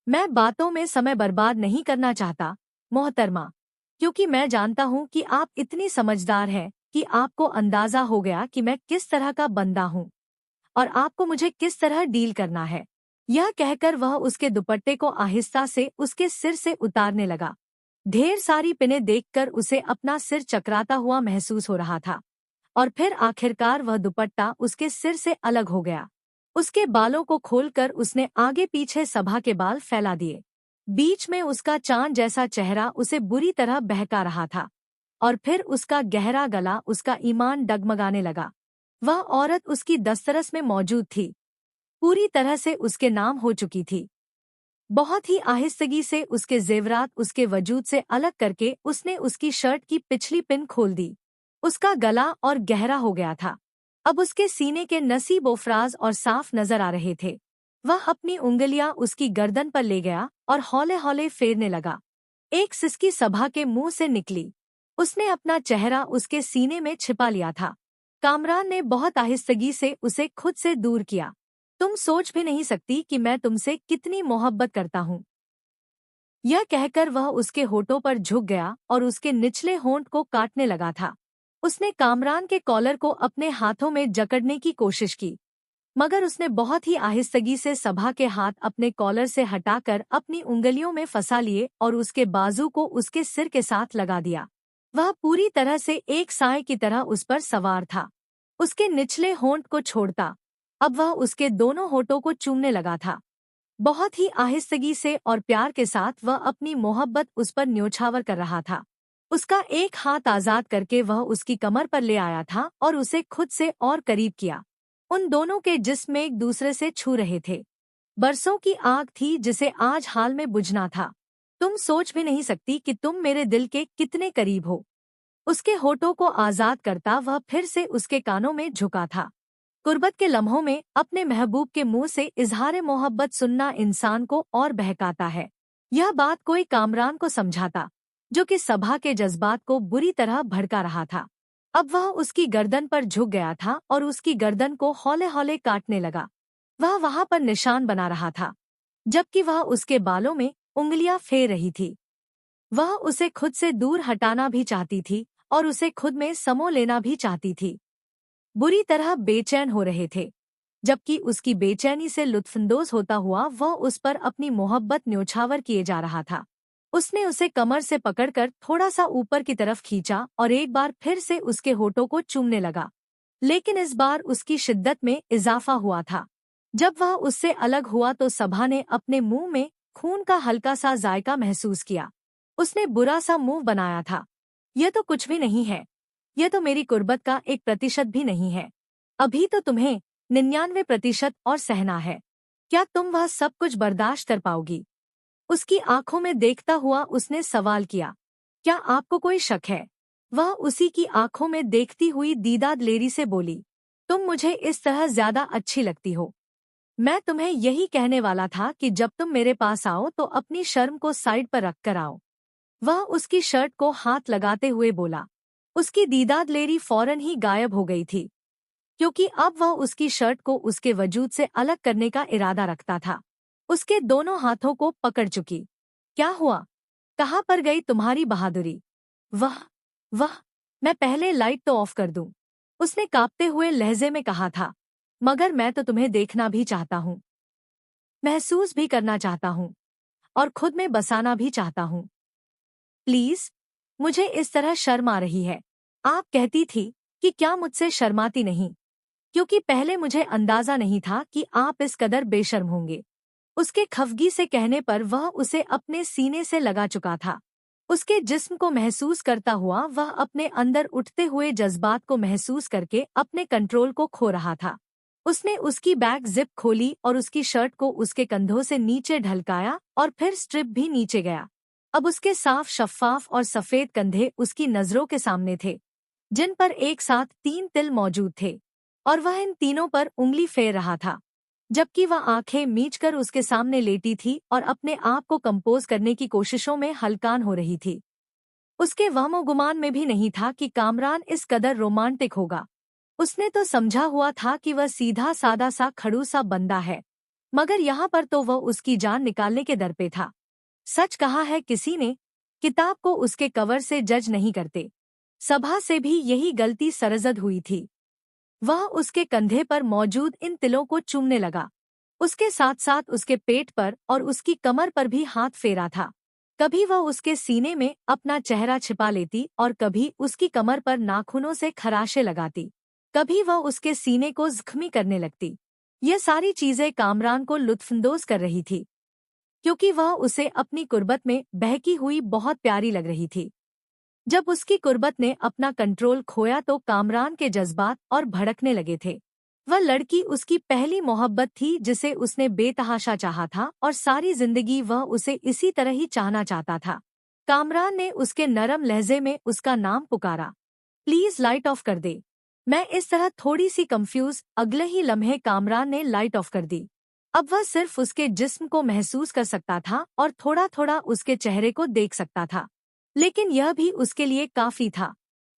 मैं बातों में समय बर्बाद नहीं करना चाहता, मोहतरमा, क्योंकि मैं जानता हूँ कि आप इतनी समझदार हैं कि आपको अंदाजा हो गया कि मैं किस तरह का बंदा हूँ और आपको मुझे किस तरह डील करना है। यह कहकर वह उसके दुपट्टे को आहिस्ता से उसके सिर से उतारने लगा। ढेर सारी पिनें देखकर उसे अपना सिर चकराता हुआ महसूस हो रहा था और फिर आखिरकार वह दुपट्टा उसके सिर से अलग हो गया। उसके बालों को खोलकर उसने आगे पीछे सभा के बाल फैला दिए। बीच में उसका चांद जैसा चेहरा उसे बुरी तरह बहका रहा था और फिर उसका गहरा गला उसका ईमान डगमगाने लगा। वह औरत उसकी दस्तरस में मौजूद थी, पूरी तरह से उसके नाम हो चुकी थी। बहुत ही आहिस्तगी से उसके जेवरात उसके वजूद से अलग करके उसने उसकी शर्ट की पिछली पिन खोल दी। उसका गला और गहरा हो गया था। अब उसके सीने के नसी बोफराज और साफ नजर आ रहे थे। वह अपनी उंगलियां उसकी गर्दन पर ले गया और हौले हौले फेरने लगा। एक सिसकी सभा के मुंह से निकली। उसने अपना चेहरा उसके सीने में छिपा लिया था। कामरान ने बहुत आहिस्तगी से उसे खुद से दूर किया। तुम सोच भी नहीं सकती कि मैं तुमसे कितनी मोहब्बत करता हूँ। यह कहकर वह उसके होठों पर झुक गया और उसके निचले होंठ को काटने लगा था। उसने कामरान के कॉलर को अपने हाथों में जकड़ने की कोशिश की, मगर उसने बहुत ही आहिस्तगी से सभा के हाथ अपने कॉलर से हटाकर अपनी उंगलियों में फंसा लिए और उसके बाजू को उसके सिर के साथ लगा दिया। वह पूरी तरह से एक साए की तरह उस पर सवार था। उसके निचले होंठ को छोड़ता, अब वह उसके दोनों होठों को चूमने लगा था। बहुत ही आहिस्तगी से और प्यार के साथ वह अपनी मोहब्बत उस पर न्योछावर कर रहा था। उसका एक हाथ आजाद करके वह उसकी कमर पर ले आया था और उसे खुद से और करीब किया। उन दोनों के जिस्म एक दूसरे से छू रहे थे। बरसों की आग थी जिसे आज हाल में बुझना था। तुम सोच भी नहीं सकती कि तुम मेरे दिल के कितने करीब हो। उसके होठों को आजाद करता वह फिर से उसके कानों में झुका था। कुर्बत के लम्हों में अपने महबूब के मुंह से इजहार मोहब्बत सुनना इंसान को और बहकाता है। यह बात कोई कामरान को समझाता, जो कि सभा के जज्बात को बुरी तरह भड़का रहा था। अब वह उसकी गर्दन पर झुक गया था और उसकी गर्दन को हौले हौले काटने लगा। वह वहां पर निशान बना रहा था, जबकि वह उसके बालों में उंगलियां फेर रही थी। वह उसे खुद से दूर हटाना भी चाहती थी और उसे खुद में समो लेना भी चाहती थी। बुरी तरह बेचैन हो रहे थे, जबकि उसकी बेचैनी से लुत्फानंदोज होता हुआ वह उस पर अपनी मोहब्बत न्योछावर किए जा रहा था। उसने उसे कमर से पकड़कर थोड़ा सा ऊपर की तरफ खींचा और एक बार फिर से उसके होठों को चूमने लगा, लेकिन इस बार उसकी शिद्दत में इजाफा हुआ था। जब वह उससे अलग हुआ तो सभा ने अपने मुंह में खून का हल्का सा जायका महसूस किया। उसने बुरा सा मुंह बनाया था। यह तो कुछ भी नहीं है। यह तो मेरी कुर्बत का 1% भी नहीं है। अभी तो तुम्हें 99% और सहना है। क्या तुम वह सब कुछ बर्दाश्त कर पाओगी? उसकी आंखों में देखता हुआ उसने सवाल किया। क्या आपको कोई शक है? वह उसी की आंखों में देखती हुई दीदार लेरी से बोली। तुम मुझे इस तरह ज्यादा अच्छी लगती हो। मैं तुम्हें यही कहने वाला था कि जब तुम मेरे पास आओ तो अपनी शर्म को साइड पर रख कर आओ। वह उसकी शर्ट को हाथ लगाते हुए बोला। उसकी दीदार लेरी फौरन ही गायब हो गई थी, क्योंकि अब वह उसकी शर्ट को उसके वजूद से अलग करने का इरादा रखता था। उसके दोनों हाथों को पकड़ चुकी। क्या हुआ? कहाँ पर गई तुम्हारी बहादुरी? वह वह मैं पहले लाइट तो ऑफ कर दूं, उसने कांपते हुए लहजे में कहा था। मगर मैं तो तुम्हें देखना भी चाहता हूँ, महसूस भी करना चाहता हूँ और खुद में बसाना भी चाहता हूँ। प्लीज, मुझे इस तरह शर्म आ रही है। आप कहती थी कि क्या मुझसे शर्माती नहीं, क्योंकि पहले मुझे अंदाजा नहीं था कि आप इस कदर बेशर्म होंगे। उसके खफगी से कहने पर वह उसे अपने सीने से लगा चुका था। उसके जिस्म को महसूस करता हुआ वह अपने अंदर उठते हुए जज्बात को महसूस करके अपने कंट्रोल को खो रहा था। उसने उसकी बैक जिप खोली और उसकी शर्ट को उसके कंधों से नीचे ढलकाया और फिर स्ट्रिप भी नीचे गया। अब उसके साफ शफ्फाफ और सफेद कंधे उसकी नजरों के सामने थे, जिन पर एक साथ 3 तिल मौजूद थे, और वह इन तीनों पर उंगली फेर रहा था, जबकि वह आंखें मीचकर उसके सामने लेटी थी और अपने आप को कंपोज करने की कोशिशों में हलकान हो रही थी। उसके वहमो गुमान में भी नहीं था कि कामरान इस कदर रोमांटिक होगा। उसने तो समझा हुआ था कि वह सीधा सादा सा खड़ूसा बंदा है, मगर यहाँ पर तो वह उसकी जान निकालने के दर पे था। सच कहा है किसी ने, किताब को उसके कवर से जज नहीं करते। सभा से भी यही गलती सरजद हुई थी। वह उसके कंधे पर मौजूद इन तिलों को चूमने लगा। उसके साथ साथ उसके पेट पर और उसकी कमर पर भी हाथ फेरा था। कभी वह उसके सीने में अपना चेहरा छिपा लेती और कभी उसकी कमर पर नाखूनों से खराशे लगाती। कभी वह उसके सीने को जख्मी करने लगती। यह सारी चीजें कामरान को लुत्फानंदोज कर रही थी, क्योंकि वह उसे अपनी कुर्बत में बहकी हुई बहुत प्यारी लग रही थी। जब उसकी कुर्बत ने अपना कंट्रोल खोया तो कामरान के जज्बात और भड़कने लगे थे। वह लड़की उसकी पहली मोहब्बत थी जिसे उसने बेतहाशा चाहा था और सारी जिंदगी वह उसे इसी तरह ही चाहना चाहता था। कामरान ने उसके नरम लहजे में उसका नाम पुकारा। प्लीज लाइट ऑफ कर दे। मैं इस तरह थोड़ी सी कंफ्यूज। अगले ही लम्हे कामरान ने लाइट ऑफ कर दी। अब वह सिर्फ उसके जिस्म को महसूस कर सकता था और थोड़ा थोड़ा उसके चेहरे को देख सकता था, लेकिन यह भी उसके लिए काफी था।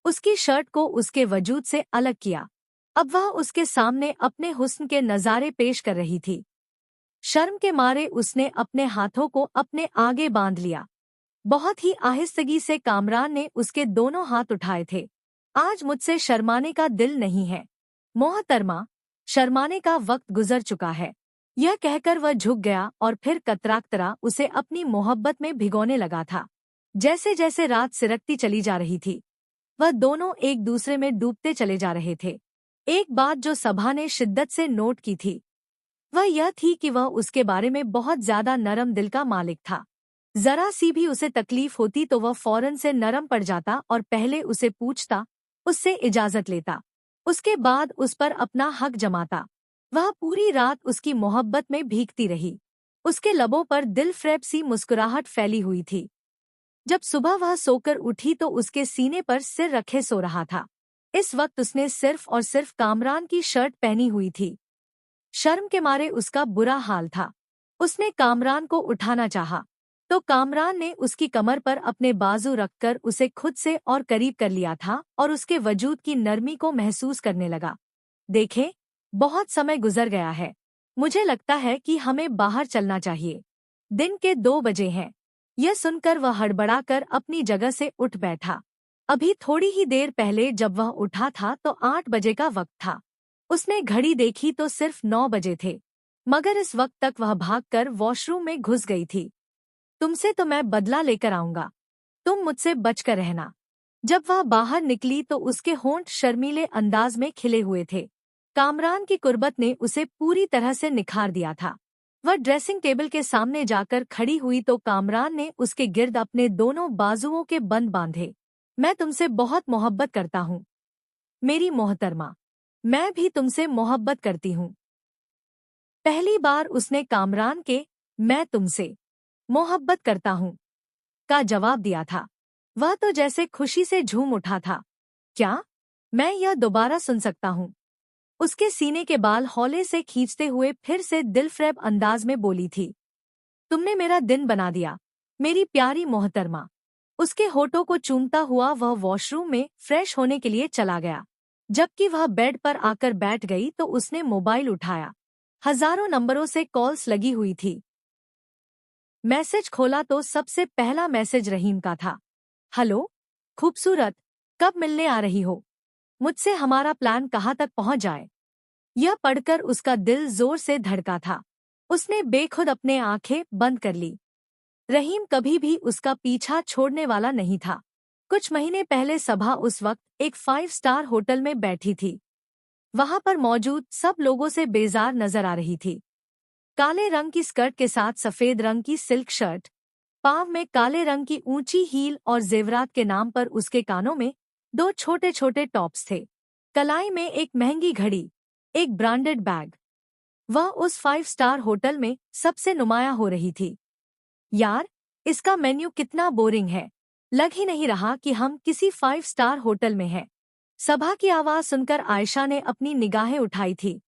उसकी शर्ट को उसके वजूद से अलग किया। अब वह उसके सामने अपने हुस्न के नज़ारे पेश कर रही थी। शर्म के मारे उसने अपने हाथों को अपने आगे बांध लिया। बहुत ही आहिस्तगी से कामरान ने उसके दोनों हाथ उठाए थे। आज मुझसे शर्माने का दिल नहीं है मोहतरमा, शर्माने का वक्त गुजर चुका है। यह कहकर वह झुक गया और फिर कतराकतरा उसे अपनी मोहब्बत में भिगोने लगा था। जैसे जैसे रात सिरकती चली जा रही थी, वह दोनों एक दूसरे में डूबते चले जा रहे थे। एक बात जो सभा ने शिद्दत से नोट की थी, वह यह थी कि वह उसके बारे में बहुत ज्यादा नरम दिल का मालिक था। जरा सी भी उसे तकलीफ होती तो वह फौरन से नरम पड़ जाता और पहले उसे पूछता, उससे इजाजत लेता, उसके बाद उस पर अपना हक जमाता। वह पूरी रात उसकी मोहब्बत में भीगती रही। उसके लबों पर दिलफ्रेब सी मुस्कुराहट फैली हुई थी। जब सुबह वह सोकर उठी तो उसके सीने पर सिर रखे सो रहा था। इस वक्त उसने सिर्फ और सिर्फ कामरान की शर्ट पहनी हुई थी। शर्म के मारे उसका बुरा हाल था। उसने कामरान को उठाना चाहा, तो कामरान ने उसकी कमर पर अपने बाजू रखकर उसे खुद से और करीब कर लिया था और उसके वजूद की नरमी को महसूस करने लगा। देखें, बहुत समय गुजर गया है। मुझे लगता है कि हमें बाहर चलना चाहिए। दिन के 2 बजे हैं। यह सुनकर वह हड़बड़ाकर अपनी जगह से उठ बैठा। अभी थोड़ी ही देर पहले जब वह उठा था तो 8 बजे का वक्त था। उसने घड़ी देखी तो सिर्फ 9 बजे थे, मगर इस वक्त तक वह भागकर वॉशरूम में घुस गई थी। तुमसे तो मैं बदला लेकर आऊंगा, तुम मुझसे बचकर रहना। जब वह बाहर निकली तो उसके होंठ शर्मीले अंदाज में खिले हुए थे। कामरान की कुर्बत ने उसे पूरी तरह से निखार दिया था। वह ड्रेसिंग टेबल के सामने जाकर खड़ी हुई तो कामरान ने उसके गिर्द अपने दोनों बाजुओं के बंद बांधे। मैं तुमसे बहुत मोहब्बत करता हूँ मेरी मोहतरमा, मैं भी तुमसे मोहब्बत करती हूँ। पहली बार उसने कामरान के मैं तुमसे मोहब्बत करता हूँ का जवाब दिया था। वह तो जैसे खुशी से झूम उठा था। क्या मैं यह दोबारा सुन सकता हूँ? उसके सीने के बाल हौले से खींचते हुए फिर से दिलफ्रेब अंदाज में बोली थी। तुमने मेरा दिन बना दिया मेरी प्यारी मोहतरमा। उसके होठों को चूमता हुआ वह वॉशरूम में फ्रेश होने के लिए चला गया। जबकि वह बेड पर आकर बैठ गई तो उसने मोबाइल उठाया। हजारों नंबरों से कॉल्स लगी हुई थी। मैसेज खोला तो सबसे पहला मैसेज रहीम का था। हेलो खूबसूरत, कब मिलने आ रही हो? मुझसे हमारा प्लान कहाँ तक पहुँच जाए? यह पढ़कर उसका दिल जोर से धड़का था। उसने बेखुद अपने आंखें बंद कर ली। रहीम कभी भी उसका पीछा छोड़ने वाला नहीं था। कुछ महीने पहले सभा उस वक्त एक 5 स्टार होटल में बैठी थी। वहां पर मौजूद सब लोगों से बेजार नजर आ रही थी। काले रंग की स्कर्ट के साथ सफेद रंग की सिल्क शर्ट, पांव में काले रंग की ऊंची हील और जेवरात के नाम पर उसके कानों में 2 छोटे छोटे टॉप्स थे। कलाई में एक महंगी घड़ी, एक ब्रांडेड बैग। वह उस 5 स्टार होटल में सबसे नुमाया हो रही थी। यार, इसका मेन्यू कितना बोरिंग है। लग ही नहीं रहा कि हम किसी 5 स्टार होटल में हैं। सभा की आवाज सुनकर आयशा ने अपनी निगाहें उठाई थी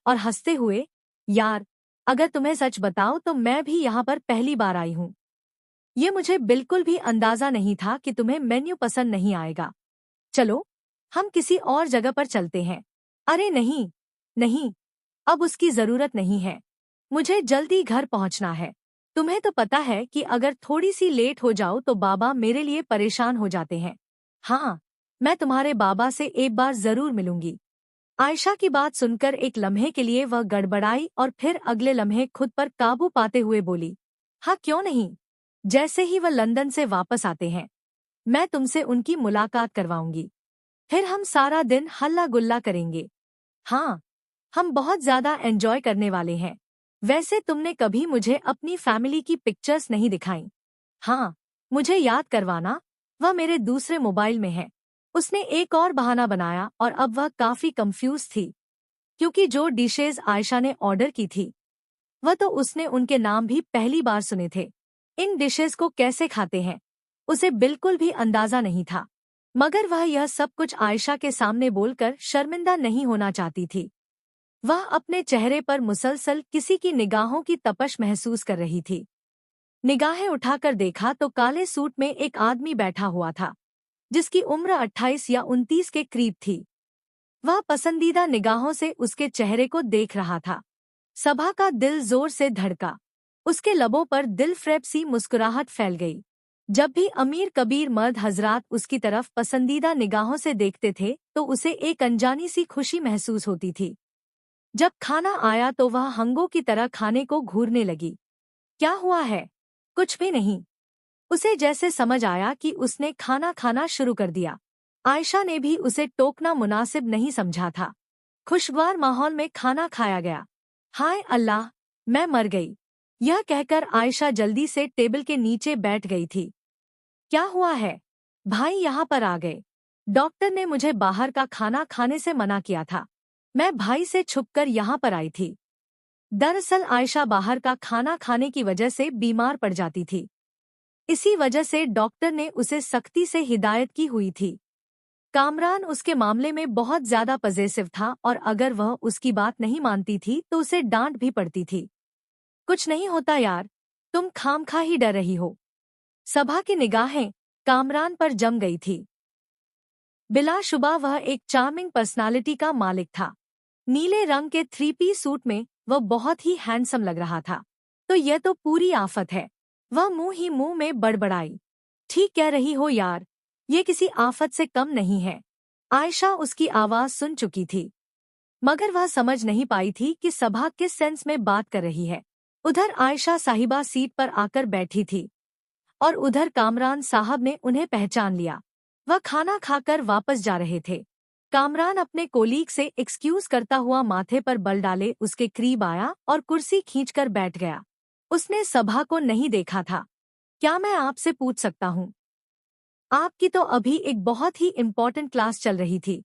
और हंसते हुए, यार, अगर तुम्हें सच बताऊं तो मैं भी यहाँ पर पहली बार आई हूँ। ये मुझे बिल्कुल भी अंदाजा नहीं था कि तुम्हें मेन्यू पसंद नहीं आएगा। चलो, हम किसी और जगह पर चलते हैं। अरे नहीं, नहीं, अब उसकी जरूरत नहीं है। मुझे जल्दी घर पहुंचना है। तुम्हें तो पता है कि अगर थोड़ी सी लेट हो जाओ तो बाबा मेरे लिए परेशान हो जाते हैं। हाँ, मैं तुम्हारे बाबा से एक बार जरूर मिलूंगी। आयशा की बात सुनकर एक लम्हे के लिए वह गड़बड़ाई और फिर अगले लम्हे खुद पर काबू पाते हुए बोली, हाँ क्यों नहीं। जैसे ही वह लंदन से वापस आते हैं मैं तुमसे उनकी मुलाकात करवाऊंगी। फिर हम सारा दिन हल्ला गुल्ला करेंगे। हाँ, हम बहुत ज्यादा एंजॉय करने वाले हैं। वैसे तुमने कभी मुझे अपनी फैमिली की पिक्चर्स नहीं दिखाई। हाँ, मुझे याद करवाना, वह मेरे दूसरे मोबाइल में है। उसने एक और बहाना बनाया और अब वह काफी कंफ्यूज थी, क्योंकि जो डिशेज आयशा ने ऑर्डर की थी वह तो उसने उनके नाम भी पहली बार सुने थे। इन डिशेज को कैसे खाते हैं उसे बिल्कुल भी अंदाजा नहीं था, मगर वह यह सब कुछ आयशा के सामने बोलकर शर्मिंदा नहीं होना चाहती थी। वह अपने चेहरे पर मुसलसल किसी की निगाहों की तपश महसूस कर रही थी। निगाहें उठाकर देखा तो काले सूट में एक आदमी बैठा हुआ था, जिसकी उम्र 28 या 29 के करीब थी। वह पसंदीदा निगाहों से उसके चेहरे को देख रहा था। सभा का दिल जोर से धड़का। उसके लबों पर दिल फ्रेब सी मुस्कुराहट फैल गई। जब भी अमीर कबीर मर्द हजरात उसकी तरफ पसंदीदा निगाहों से देखते थे तो उसे एक अनजानी सी खुशी महसूस होती थी। जब खाना आया तो वह हंगों की तरह खाने को घूरने लगी। क्या हुआ है? कुछ भी नहीं। उसे जैसे समझ आया कि उसने खाना खाना शुरू कर दिया। आयशा ने भी उसे टोकना मुनासिब नहीं समझा था। खुशगवार माहौल में खाना खाया गया। हाय अल्लाह, मैं मर गई। यह कहकर आयशा जल्दी से टेबल के नीचे बैठ गई थी। क्या हुआ है? भाई यहाँ पर आ गए। डॉक्टर ने मुझे बाहर का खाना खाने से मना किया था। मैं भाई से छुपकर यहाँ पर आई थी। दरअसल आयशा बाहर का खाना खाने की वजह से बीमार पड़ जाती थी। इसी वजह से डॉक्टर ने उसे सख्ती से हिदायत की हुई थी। कामरान उसके मामले में बहुत ज्यादा पजेसिव था और अगर वह उसकी बात नहीं मानती थी तो उसे डांट भी पड़ती थी। कुछ नहीं होता यार, तुम खामखा ही डर रही हो। सभा की निगाहें कामरान पर जम गई थी। बिलाशुबा वह एक चार्मिंग पर्सनालिटी का मालिक था। नीले रंग के 3 पीस सूट में वह बहुत ही हैंडसम लग रहा था। तो यह तो पूरी आफत है। वह मुंह ही मुंह में बड़बड़ाई, ठीक कह रही हो यार, ये किसी आफत से कम नहीं है। आयशा उसकी आवाज सुन चुकी थी, मगर वह समझ नहीं पाई थी कि सभा किस सेंस में बात कर रही है। उधर आयशा साहिबा सीट पर आकर बैठी थी और उधर कामरान साहब ने उन्हें पहचान लिया। वह खाना खाकर वापस जा रहे थे। कामरान अपने कोलीग से एक्सक्यूज करता हुआ माथे पर बल डाले उसके करीब आया और कुर्सी खींचकर बैठ गया। उसने सभा को नहीं देखा था। क्या मैं आपसे पूछ सकता हूँ? आपकी तो अभी एक बहुत ही इम्पोर्टेंट क्लास चल रही थी,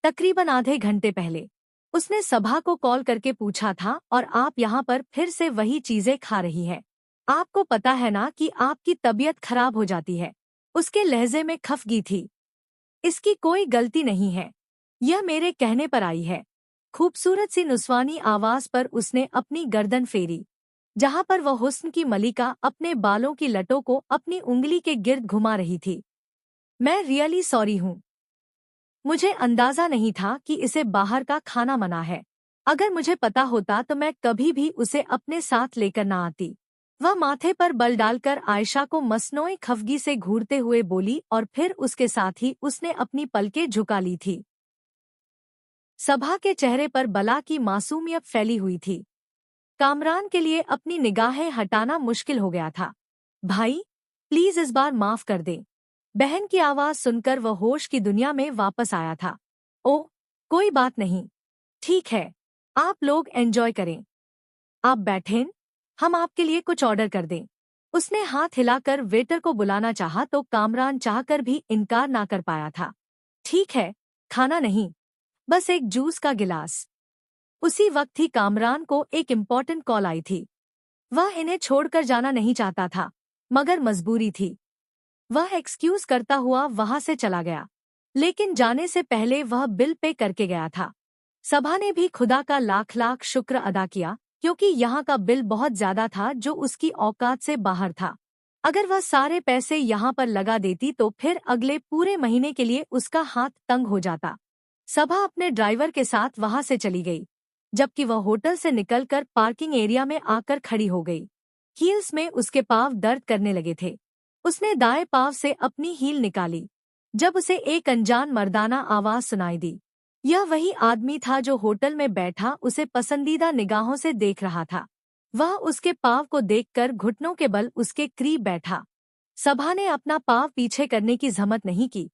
तकरीबन आधे घंटे पहले। उसने सभा को कॉल करके पूछा था और आप यहाँ पर फिर से वही चीजें खा रही है। आपको पता है ना कि आपकी तबीयत खराब हो जाती है। उसके लहजे में खफगी थी। इसकी कोई गलती नहीं है, यह मेरे कहने पर आई है। खूबसूरत सी नुस्वानी आवाज पर उसने अपनी गर्दन फेरी, जहाँ पर वह हुस्न की मलिका अपने बालों की लटों को अपनी उंगली के गिर्द घुमा रही थी। मैं रियली सॉरी हूँ। मुझे अंदाजा नहीं था कि इसे बाहर का खाना मना है। अगर मुझे पता होता तो मैं कभी भी उसे अपने साथ लेकर ना आती। वह माथे पर बल डालकर आयशा को मसनोई खफगी से घूरते हुए बोली और फिर उसके साथ ही उसने अपनी पलकें झुका ली थी। सभा के चेहरे पर बला की मासूमियत फैली हुई थी। कामरान के लिए अपनी निगाहें हटाना मुश्किल हो गया था। भाई, प्लीज इस बार माफ कर दे। बहन की आवाज सुनकर वह होश की दुनिया में वापस आया था। ओह, कोई बात नहीं, ठीक है, आप लोग एंजॉय करें। आप बैठें, हम आपके लिए कुछ ऑर्डर कर दें। उसने हाथ हिलाकर वेटर को बुलाना चाहा तो कामरान चाहकर भी इनकार ना कर पाया था। ठीक है, खाना नहीं, बस एक जूस का गिलास। उसी वक्त ही कामरान को एक इम्पोर्टेंट कॉल आई थी। वह इन्हें छोड़कर जाना नहीं चाहता था, मगर मजबूरी थी। वह एक्सक्यूज करता हुआ वहां से चला गया, लेकिन जाने से पहले वह बिल पे करके गया था। सभा ने भी खुदा का लाख लाख शुक्र अदा किया, क्योंकि यहाँ का बिल बहुत ज्यादा था जो उसकी औकात से बाहर था। अगर वह सारे पैसे यहाँ पर लगा देती तो फिर अगले पूरे महीने के लिए उसका हाथ तंग हो जाता। सभा अपने ड्राइवर के साथ वहां से चली गई। जबकि वह होटल से निकलकर पार्किंग एरिया में आकर खड़ी हो गई। हील्स में उसके पाँव दर्द करने लगे थे। उसने दाएं पाँव से अपनी हील निकाली जब उसे एक अनजान मर्दाना आवाज सुनाई दी। यह वही आदमी था जो होटल में बैठा उसे पसंदीदा निगाहों से देख रहा था। वह उसके पाँव को देखकर घुटनों के बल उसके करीब बैठा। सभा ने अपना पाँव पीछे करने की जहमत नहीं की,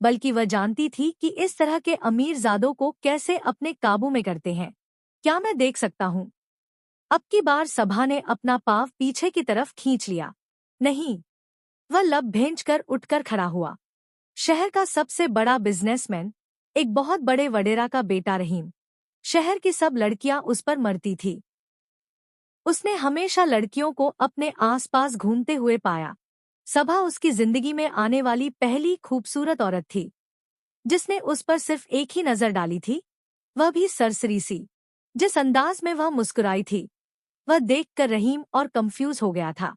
बल्कि वह जानती थी कि इस तरह के अमीरजादों को कैसे अपने काबू में करते हैं। क्या मैं देख सकता हूँ? अब की बार सभा ने अपना पाँव पीछे की तरफ खींच लिया। नहीं। वह लब भेंचकर उठकर खड़ा हुआ। शहर का सबसे बड़ा बिजनेसमैन, एक बहुत बड़े वडेरा का बेटा रहीम। शहर की सब लड़कियां उस पर मरती थी। उसने हमेशा लड़कियों को अपने आसपास घूमते हुए पाया। सभा उसकी जिंदगी में आने वाली पहली खूबसूरत औरत थी जिसने उस पर सिर्फ एक ही नजर डाली थी, वह भी सरसरी सी। जिस अंदाज में वह मुस्कुराई थी, वह देखकर रहीम और कंफ्यूज हो गया था।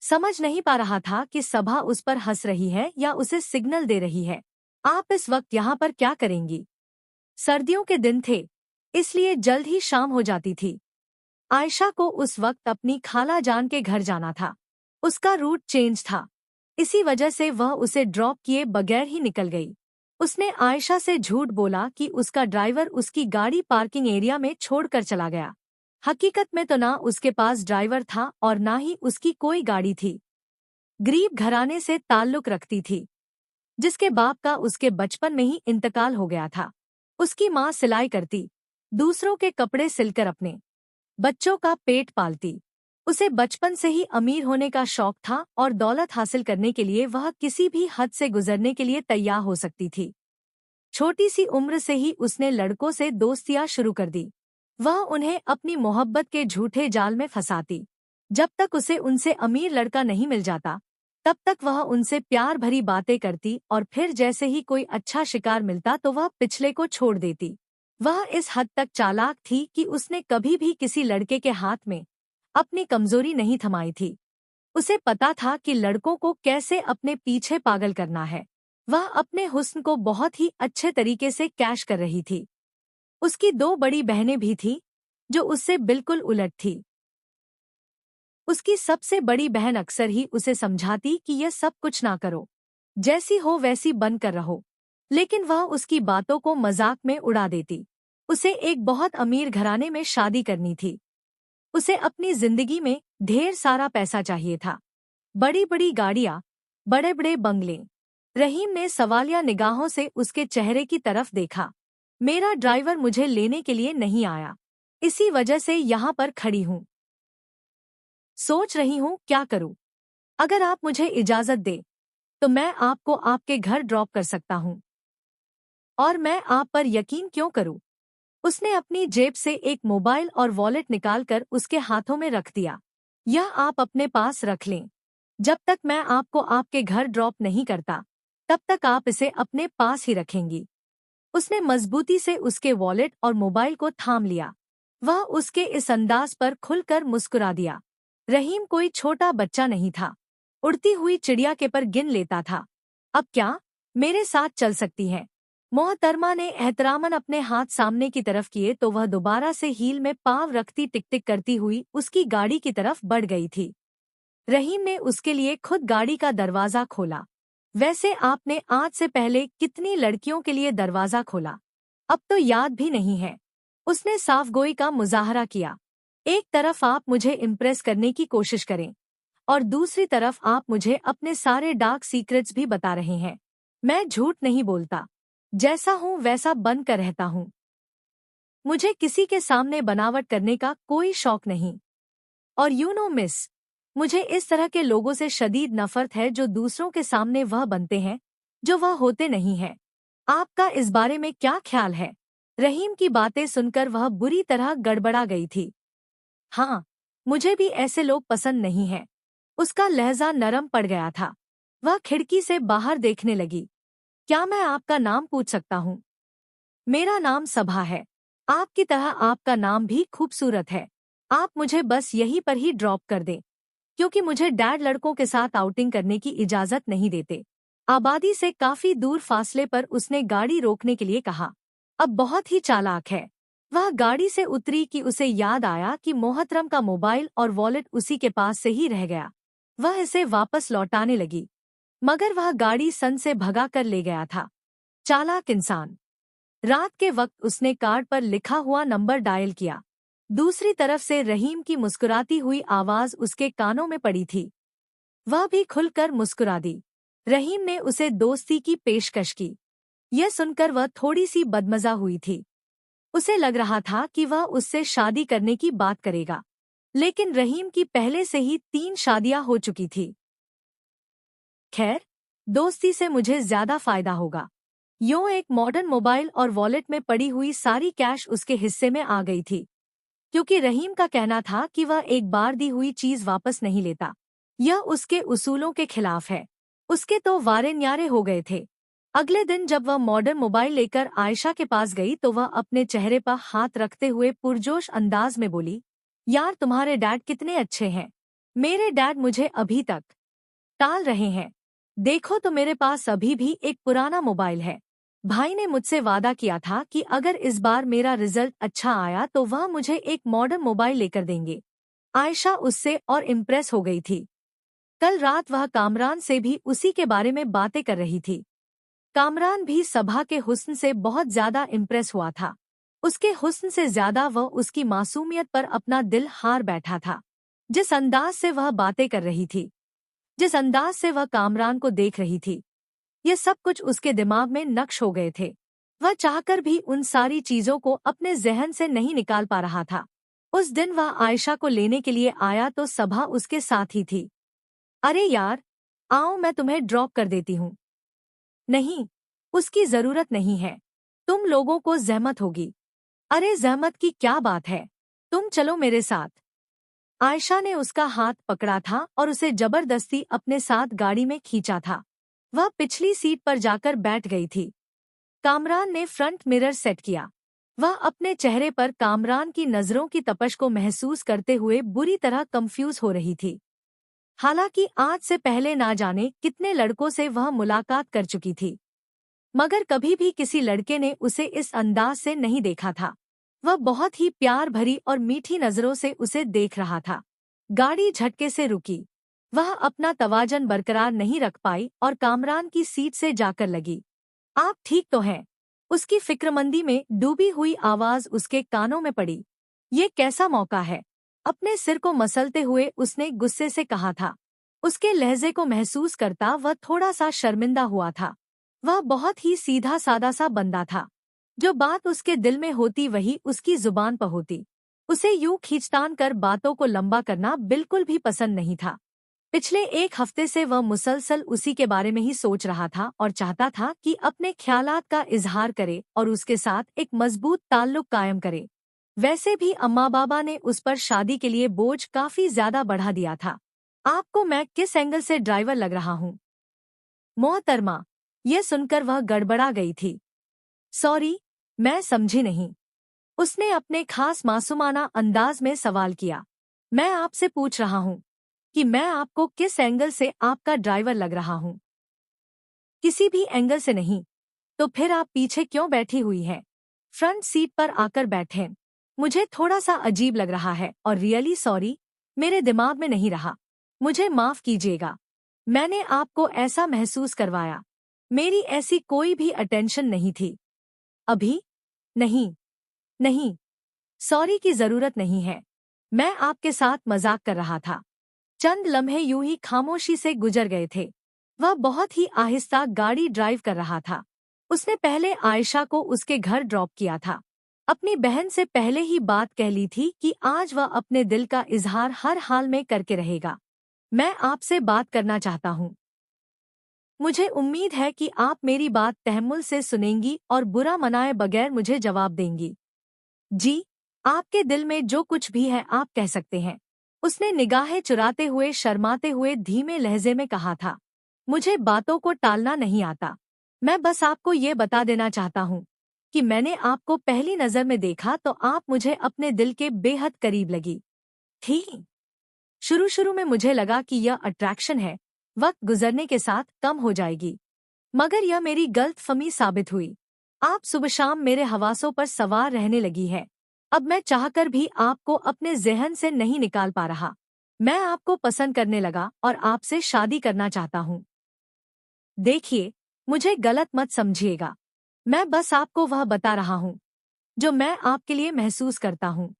समझ नहीं पा रहा था कि सभा उस पर हंस रही है या उसे सिग्नल दे रही है। आप इस वक्त यहाँ पर क्या करेंगी? सर्दियों के दिन थे, इसलिए जल्द ही शाम हो जाती थी। आयशा को उस वक्त अपनी खाला जान के घर जाना था। उसका रूट चेंज था, इसी वजह से वह उसे ड्रॉप किए बगैर ही निकल गई। उसने आयशा से झूठ बोला कि उसका ड्राइवर उसकी गाड़ी पार्किंग एरिया में छोड़कर चला गया। हकीकत में तो ना उसके पास ड्राइवर था और ना ही उसकी कोई गाड़ी थी। गरीब घराने से ताल्लुक रखती थी, जिसके बाप का उसके बचपन में ही इंतकाल हो गया था। उसकी माँ सिलाई करती, दूसरों के कपड़े सिलकर अपने बच्चों का पेट पालती। उसे बचपन से ही अमीर होने का शौक था और दौलत हासिल करने के लिए वह किसी भी हद से गुजरने के लिए तैयार हो सकती थी। छोटी सी उम्र से ही उसने लड़कों से दोस्तियां शुरू कर दी। वह उन्हें अपनी मोहब्बत के झूठे जाल में फंसाती। जब तक उसे उनसे अमीर लड़का नहीं मिल जाता, तब तक वह उनसे प्यार भरी बातें करती और फिर जैसे ही कोई अच्छा शिकार मिलता तो वह पिछले को छोड़ देती। वह इस हद तक चालाक थी कि उसने कभी भी किसी लड़के के हाथ में अपनी कमजोरी नहीं थमाई थी। उसे पता था कि लड़कों को कैसे अपने पीछे पागल करना है। वह अपने हुस्न को बहुत ही अच्छे तरीके से कैश कर रही थी। उसकी दो बड़ी बहनें भी थीं, जो उससे बिल्कुल उलट थी। उसकी सबसे बड़ी बहन अक्सर ही उसे समझाती कि यह सब कुछ ना करो, जैसी हो वैसी बनकर रहो, लेकिन वह उसकी बातों को मजाक में उड़ा देती। उसे एक बहुत अमीर घराने में शादी करनी थी। उसे अपनी जिंदगी में ढेर सारा पैसा चाहिए था, बड़ी बड़ी गाड़ियां, बड़े बड़े बंगले। रहीम ने सवालिया निगाहों से उसके चेहरे की तरफ देखा। मेरा ड्राइवर मुझे लेने के लिए नहीं आया, इसी वजह से यहाँ पर खड़ी हूँ। सोच रही हूँ क्या करूँ। अगर आप मुझे इजाजत दे तो मैं आपको आपके घर ड्रॉप कर सकता हूँ। और मैं आप पर यकीन क्यों करूँ? उसने अपनी जेब से एक मोबाइल और वॉलेट निकालकर उसके हाथों में रख दिया। यह आप अपने पास रख लें। जब तक मैं आपको आपके घर ड्रॉप नहीं करता, तब तक आप इसे अपने पास ही रखेंगी। उसने मजबूती से उसके वॉलेट और मोबाइल को थाम लिया। वह उसके इस अंदाज पर खुलकर मुस्कुरा दिया। रहीम कोई छोटा बच्चा नहीं था, उड़ती हुई चिड़िया के पर गिन लेता था। अब क्या मेरे साथ चल सकती है? मोहतरमा ने एहतरामन अपने हाथ सामने की तरफ किए तो वह दोबारा से हील में पाँव रखती टिक टिक करती हुई उसकी गाड़ी की तरफ बढ़ गई थी। रहीम ने उसके लिए खुद गाड़ी का दरवाजा खोला। वैसे आपने आज से पहले कितनी लड़कियों के लिए दरवाजा खोला? अब तो याद भी नहीं है। उसने साफगोई का मुजाहरा किया। एक तरफ आप मुझे इम्प्रेस करने की कोशिश करें और दूसरी तरफ आप मुझे अपने सारे डार्क सीक्रेट्स भी बता रहे हैं। मैं झूठ नहीं बोलता, जैसा हूँ वैसा बन कर रहता हूँ। मुझे किसी के सामने बनावट करने का कोई शौक नहीं। और यू नो मिस, मुझे इस तरह के लोगों से शदीद नफरत है जो दूसरों के सामने वह बनते हैं जो वह होते नहीं हैं। आपका इस बारे में क्या ख्याल है? रहीम की बातें सुनकर वह बुरी तरह गड़बड़ा गई थी। हाँ, मुझे भी ऐसे लोग पसंद नहीं हैं। उसका लहजा नरम पड़ गया था। वह खिड़की से बाहर देखने लगी। क्या मैं आपका नाम पूछ सकता हूँ? मेरा नाम सभा है। आपकी तरह आपका नाम भी खूबसूरत है। आप मुझे बस यहीं पर ही ड्रॉप कर दें, क्योंकि मुझे डैड लड़कों के साथ आउटिंग करने की इजाजत नहीं देते। आबादी से काफी दूर फासले पर उसने गाड़ी रोकने के लिए कहा। अब बहुत ही चालाक है। वह गाड़ी से उतरी कि उसे याद आया कि मोहतरम का मोबाइल और वॉलेट उसी के पास से ही रह गया। वह इसे वापस लौटाने लगी, मगर वह गाड़ी सन से भगा कर ले गया था। चालाक इंसान। रात के वक्त उसने कार्ड पर लिखा हुआ नंबर डायल किया। दूसरी तरफ से रहीम की मुस्कुराती हुई आवाज उसके कानों में पड़ी थी। वह भी खुलकर मुस्कुरा दी। रहीम ने उसे दोस्ती की पेशकश की। यह सुनकर वह थोड़ी सी बदमजा हुई थी। उसे लग रहा था कि वह उससे शादी करने की बात करेगा, लेकिन रहीम की पहले से ही 3 शादियां हो चुकी थी। खैर, दोस्ती से मुझे ज्यादा फायदा होगा। यूं एक मॉडर्न मोबाइल और वॉलेट में पड़ी हुई सारी कैश उसके हिस्से में आ गई थी, क्योंकि रहीम का कहना था कि वह एक बार दी हुई चीज वापस नहीं लेता। यह उसके उसूलों के खिलाफ है। उसके तो वारे न्यारे हो गए थे। अगले दिन जब वह मॉडर्न मोबाइल लेकर आयशा के पास गई तो वह अपने चेहरे पर हाथ रखते हुए पुरजोश अंदाज में बोली, यार तुम्हारे डैड कितने अच्छे हैं। मेरे डैड मुझे अभी तक टाल रहे हैं। देखो तो मेरे पास अभी भी एक पुराना मोबाइल है। भाई ने मुझसे वादा किया था कि अगर इस बार मेरा रिजल्ट अच्छा आया तो वह मुझे एक मॉडर्न मोबाइल लेकर देंगे। आयशा उससे और इम्प्रेस हो गई थी। कल रात वह कामरान से भी उसी के बारे में बातें कर रही थी। कामरान भी सभा के हुस्न से बहुत ज्यादा इम्प्रेस हुआ था। उसके हुस्न से ज्यादा वह उसकी मासूमियत पर अपना दिल हार बैठा था। जिस अंदाज से वह बातें कर रही थी, जिस अंदाज से वह कामरान को देख रही थी, ये सब कुछ उसके दिमाग में नक्श हो गए थे। वह चाहकर भी उन सारी चीजों को अपने जहन से नहीं निकाल पा रहा था। उस दिन वह आयशा को लेने के लिए आया तो सभा उसके साथ ही थी। अरे यार, आओ मैं तुम्हें ड्रॉप कर देती हूँ। नहीं, उसकी जरूरत नहीं है। तुम लोगों को जहमत होगी। अरे जहमत की क्या बात है, तुम चलो मेरे साथ। आयशा ने उसका हाथ पकड़ा था और उसे जबरदस्ती अपने साथ गाड़ी में खींचा था। वह पिछली सीट पर जाकर बैठ गई थी। कामरान ने फ्रंट मिरर सेट किया। वह अपने चेहरे पर कामरान की नजरों की तपश को महसूस करते हुए बुरी तरह कंफ्यूज हो रही थी। हालांकि आज से पहले ना जाने कितने लड़कों से वह मुलाकात कर चुकी थी, मगर कभी भी किसी लड़के ने उसे इस अंदाज से नहीं देखा था। वह बहुत ही प्यार भरी और मीठी नजरों से उसे देख रहा था। गाड़ी झटके से रुकी। वह अपना तवाजन बरकरार नहीं रख पाई और कामरान की सीट से जाकर लगी। आप ठीक तो हैं? उसकी फिक्रमंदी में डूबी हुई आवाज उसके कानों में पड़ी। ये कैसा मौका है? अपने सिर को मसलते हुए उसने गुस्से से कहा था। उसके लहजे को महसूस करता वह थोड़ा सा शर्मिंदा हुआ था। वह बहुत ही सीधा सादा सा बंदा था। जो बात उसके दिल में होती वही उसकी जुबान पर होती। उसे यूं खींचतान कर बातों को लंबा करना बिल्कुल भी पसंद नहीं था। पिछले 1 हफ्ते से वह मुसलसल उसी के बारे में ही सोच रहा था और चाहता था कि अपने ख्यालात का इजहार करे और उसके साथ एक मजबूत ताल्लुक कायम करे। वैसे भी अम्मा बाबा ने उस पर शादी के लिए बोझ काफी ज्यादा बढ़ा दिया था। आपको मैं किस एंगल से ड्राइवर लग रहा हूँ? मोहतरमा, यह सुनकर वह गड़बड़ा गई थी। सॉरी, मैं समझी नहीं। उसने अपने खास मासूमाना अंदाज में सवाल किया। मैं आपसे पूछ रहा हूँ कि मैं आपको किस एंगल से आपका ड्राइवर लग रहा हूँ? किसी भी एंगल से नहीं। तो फिर आप पीछे क्यों बैठी हुई हैं? फ्रंट सीट पर आकर बैठें। मुझे थोड़ा सा अजीब लग रहा है और रियली सॉरी, मेरे दिमाग में नहीं रहा। मुझे माफ कीजिएगा। मैंने आपको ऐसा महसूस करवाया। मेरी ऐसी कोई भी अटेंशन नहीं थी। अभी? नहीं, नहीं, सॉरी की जरूरत नहीं है। मैं आपके साथ मजाक कर रहा था। चंद लम्हे यूं ही खामोशी से गुजर गए थे। वह बहुत ही आहिस्ता गाड़ी ड्राइव कर रहा था। उसने पहले आयशा को उसके घर ड्रॉप किया था। अपनी बहन से पहले ही बात कह ली थी कि आज वह अपने दिल का इजहार हर हाल में करके रहेगा। मैं आपसे बात करना चाहता हूँ। मुझे उम्मीद है कि आप मेरी बात तहम्मुल से सुनेंगी और बुरा मनाए बगैर मुझे जवाब देंगी। जी, आपके दिल में जो कुछ भी है आप कह सकते हैं। उसने निगाहें चुराते हुए शर्माते हुए धीमे लहजे में कहा था। मुझे बातों को टालना नहीं आता। मैं बस आपको ये बता देना चाहता हूँ कि मैंने आपको पहली नजर में देखा तो आप मुझे अपने दिल के बेहद करीब लगी थी। शुरू शुरू में मुझे लगा कि यह अट्रैक्शन है, वक्त गुजरने के साथ कम हो जाएगी, मगर यह मेरी गलतफहमी साबित हुई। आप सुबह शाम मेरे हवासों पर सवार रहने लगी है। अब मैं चाहकर भी आपको अपने ज़हन से नहीं निकाल पा रहा। मैं आपको पसंद करने लगा और आपसे शादी करना चाहता हूँ। देखिए, मुझे गलत मत समझिएगा। मैं बस आपको वह बता रहा हूँ जो मैं आपके लिए महसूस करता हूँ।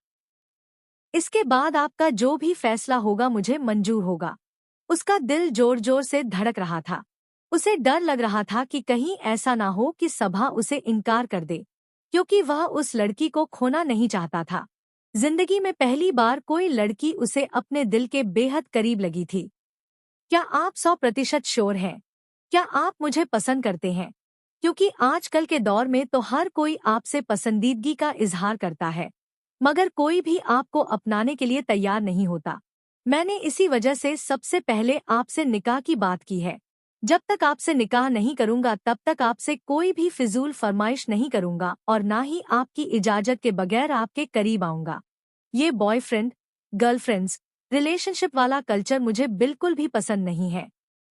इसके बाद आपका जो भी फैसला होगा मुझे मंजूर होगा। उसका दिल जोर-जोर से धड़क रहा था। उसे डर लग रहा था कि कहीं ऐसा ना हो कि सभा उसे इनकार कर दे, क्योंकि वह उस लड़की को खोना नहीं चाहता था। जिंदगी में पहली बार कोई लड़की उसे अपने दिल के बेहद करीब लगी थी। क्या आप 100% श्योर हैं? क्या आप मुझे पसंद करते हैं? क्योंकि आजकल के दौर में तो हर कोई आपसे पसंदीदगी का इजहार करता है, मगर कोई भी आपको अपनाने के लिए तैयार नहीं होता। मैंने इसी वजह से सबसे पहले आपसे निकाह की बात की है। जब तक आपसे निकाह नहीं करूंगा तब तक आपसे कोई भी फिजूल फरमाइश नहीं करूंगा और ना ही आपकी इजाजत के बगैर आपके करीब आऊंगा। ये बॉयफ्रेंड, गर्लफ्रेंड्स, रिलेशनशिप वाला कल्चर मुझे बिल्कुल भी पसंद नहीं है।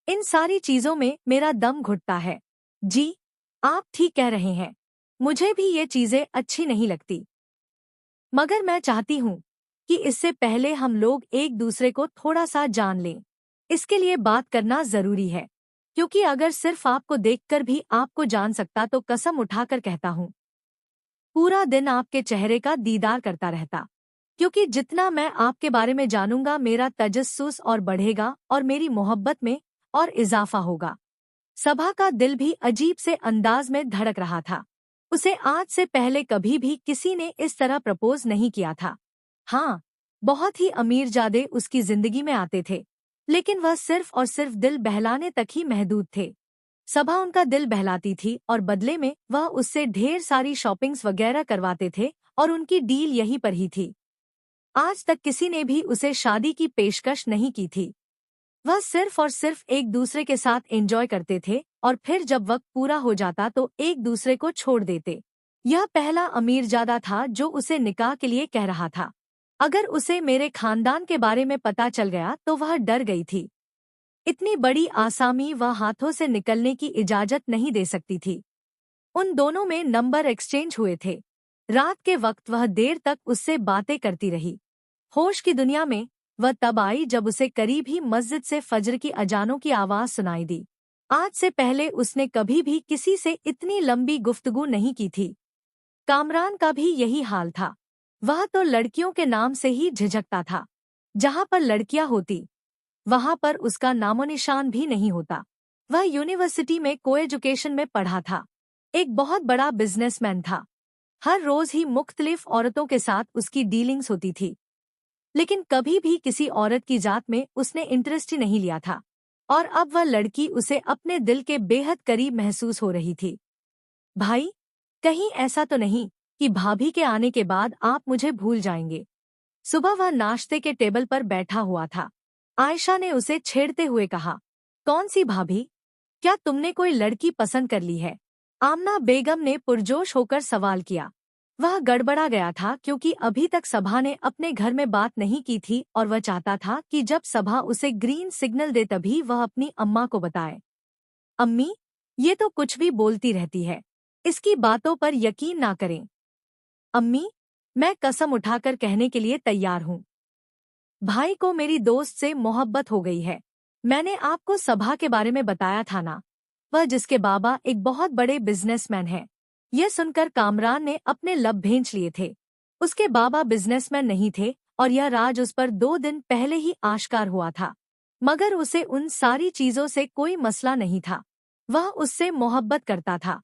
इन सारी चीजों में मेरा दम घुटता है। जी, आप ठीक कह रहे हैं। मुझे भी ये चीजें अच्छी नहीं लगती। मगर मैं चाहती हूँ कि इससे पहले हम लोग एक दूसरे को थोड़ा सा जान लें। इसके लिए बात करना जरूरी है, क्योंकि अगर सिर्फ आपको देखकर भी आपको जान सकता तो कसम उठाकर कहता हूँ, पूरा दिन आपके चेहरे का दीदार करता रहता। क्योंकि जितना मैं आपके बारे में जानूंगा मेरा तजस्सुस और बढ़ेगा और मेरी मोहब्बत में और इजाफा होगा। सभा का दिल भी अजीब से अंदाज में धड़क रहा था। उसे आज से पहले कभी भी किसी ने इस तरह प्रपोज नहीं किया था। हाँ, बहुत ही अमीरजादे उसकी जिंदगी में आते थे, लेकिन वह सिर्फ और सिर्फ दिल बहलाने तक ही महदूद थे। सभा उनका दिल बहलाती थी और बदले में वह उससे ढेर सारी शॉपिंग्स वगैरह करवाते थे और उनकी डील यहीं पर ही थी। आज तक किसी ने भी उसे शादी की पेशकश नहीं की थी। वह सिर्फ और सिर्फ एक दूसरे के साथ एंजॉय करते थे और फिर जब वक्त पूरा हो जाता तो एक दूसरे को छोड़ देते। यह पहला अमीरजादा था जो उसे निकाह के लिए कह रहा था। अगर उसे मेरे खानदान के बारे में पता चल गया तो वह डर गई थी। इतनी बड़ी आसामी वह हाथों से निकलने की इजाजत नहीं दे सकती थी। उन दोनों में नंबर एक्सचेंज हुए थे। रात के वक्त वह देर तक उससे बातें करती रही। होश की दुनिया में वह तब आई जब उसे करीब ही मस्जिद से फज्र की अजानों की आवाज सुनाई दी। आज से पहले उसने कभी भी किसी से इतनी लंबी गुफ्तगू नहीं की थी। कामरान का भी यही हाल था। वह तो लड़कियों के नाम से ही झिझकता था। जहाँ पर लड़कियां होती वहां पर उसका नामोनिशान भी नहीं होता। वह यूनिवर्सिटी में कोएजुकेशन में पढ़ा था। एक बहुत बड़ा बिजनेसमैन था। हर रोज ही मुख्तलिफ औरतों के साथ उसकी डीलिंग्स होती थी, लेकिन कभी भी किसी औरत की जात में उसने इंटरेस्ट ही नहीं लिया था। और अब वह लड़की उसे अपने दिल के बेहद करीब महसूस हो रही थी। भाई, कहीं ऐसा तो नहीं कि भाभी के आने के बाद आप मुझे भूल जाएंगे। सुबह वह नाश्ते के टेबल पर बैठा हुआ था। आयशा ने उसे छेड़ते हुए कहा, कौन सी भाभी? क्या तुमने कोई लड़की पसंद कर ली है? आमना बेगम ने पुरजोश होकर सवाल किया। वह गड़बड़ा गया था क्योंकि अभी तक सभा ने अपने घर में बात नहीं की थी और वह चाहता था कि जब सभा उसे ग्रीन सिग्नल दे तभी वह अपनी अम्मा को बताए। अम्मी, ये तो कुछ भी बोलती रहती है। इसकी बातों पर यकीन ना करें। अम्मी, मैं कसम उठाकर कहने के लिए तैयार हूँ। भाई को मेरी दोस्त से मोहब्बत हो गई है। मैंने आपको सभा के बारे में बताया था ना, वह जिसके बाबा एक बहुत बड़े बिजनेसमैन हैं। यह सुनकर कामरान ने अपने लब भींच लिए थे। उसके बाबा बिजनेसमैन नहीं थे और यह राज उस पर 2 दिन पहले ही आश्कार हुआ था, मगर उसे उन सारी चीजों से कोई मसला नहीं था। वह उससे मोहब्बत करता था।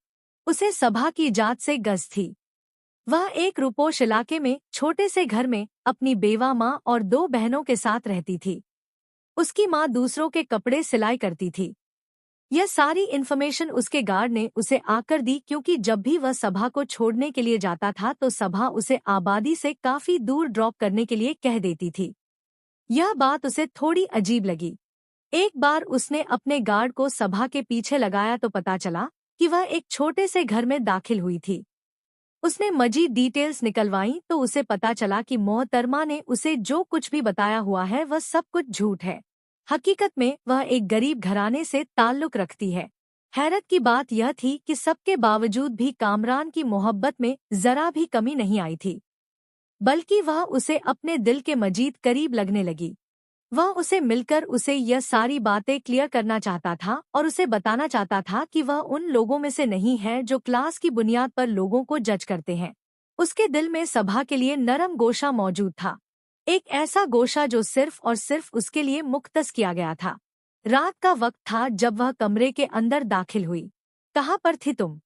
उसे सभा की जात से गज थी। वह एक रुपोश इलाके में छोटे से घर में अपनी बेवा माँ और 2 बहनों के साथ रहती थी। उसकी माँ दूसरों के कपड़े सिलाई करती थी। यह सारी इन्फॉर्मेशन उसके गार्ड ने उसे आकर दी, क्योंकि जब भी वह सभा को छोड़ने के लिए जाता था तो सभा उसे आबादी से काफी दूर ड्रॉप करने के लिए कह देती थी। यह बात उसे थोड़ी अजीब लगी। एक बार उसने अपने गार्ड को सभा के पीछे लगाया तो पता चला कि वह एक छोटे से घर में दाखिल हुई थी। उसने मजीद डिटेल्स निकलवाई तो उसे पता चला कि मोहतरमा ने उसे जो कुछ भी बताया हुआ है वह सब कुछ झूठ है। हकीकत में वह एक गरीब घराने से ताल्लुक रखती है। हैरत की बात यह थी कि सबके बावजूद भी कामरान की मोहब्बत में जरा भी कमी नहीं आई थी। बल्कि वह उसे अपने दिल के मजीद करीब लगने लगी। वह उसे मिलकर उसे यह सारी बातें क्लियर करना चाहता था और उसे बताना चाहता था कि वह उन लोगों में से नहीं है जो क्लास की बुनियाद पर लोगों को जज करते हैं। उसके दिल में सभा के लिए नरम गोशा मौजूद था, एक ऐसा गोशा जो सिर्फ और सिर्फ उसके लिए मुख्तस किया गया था। रात का वक्त था जब वह कमरे के अंदर दाखिल हुई। कहाँ पर थी तुम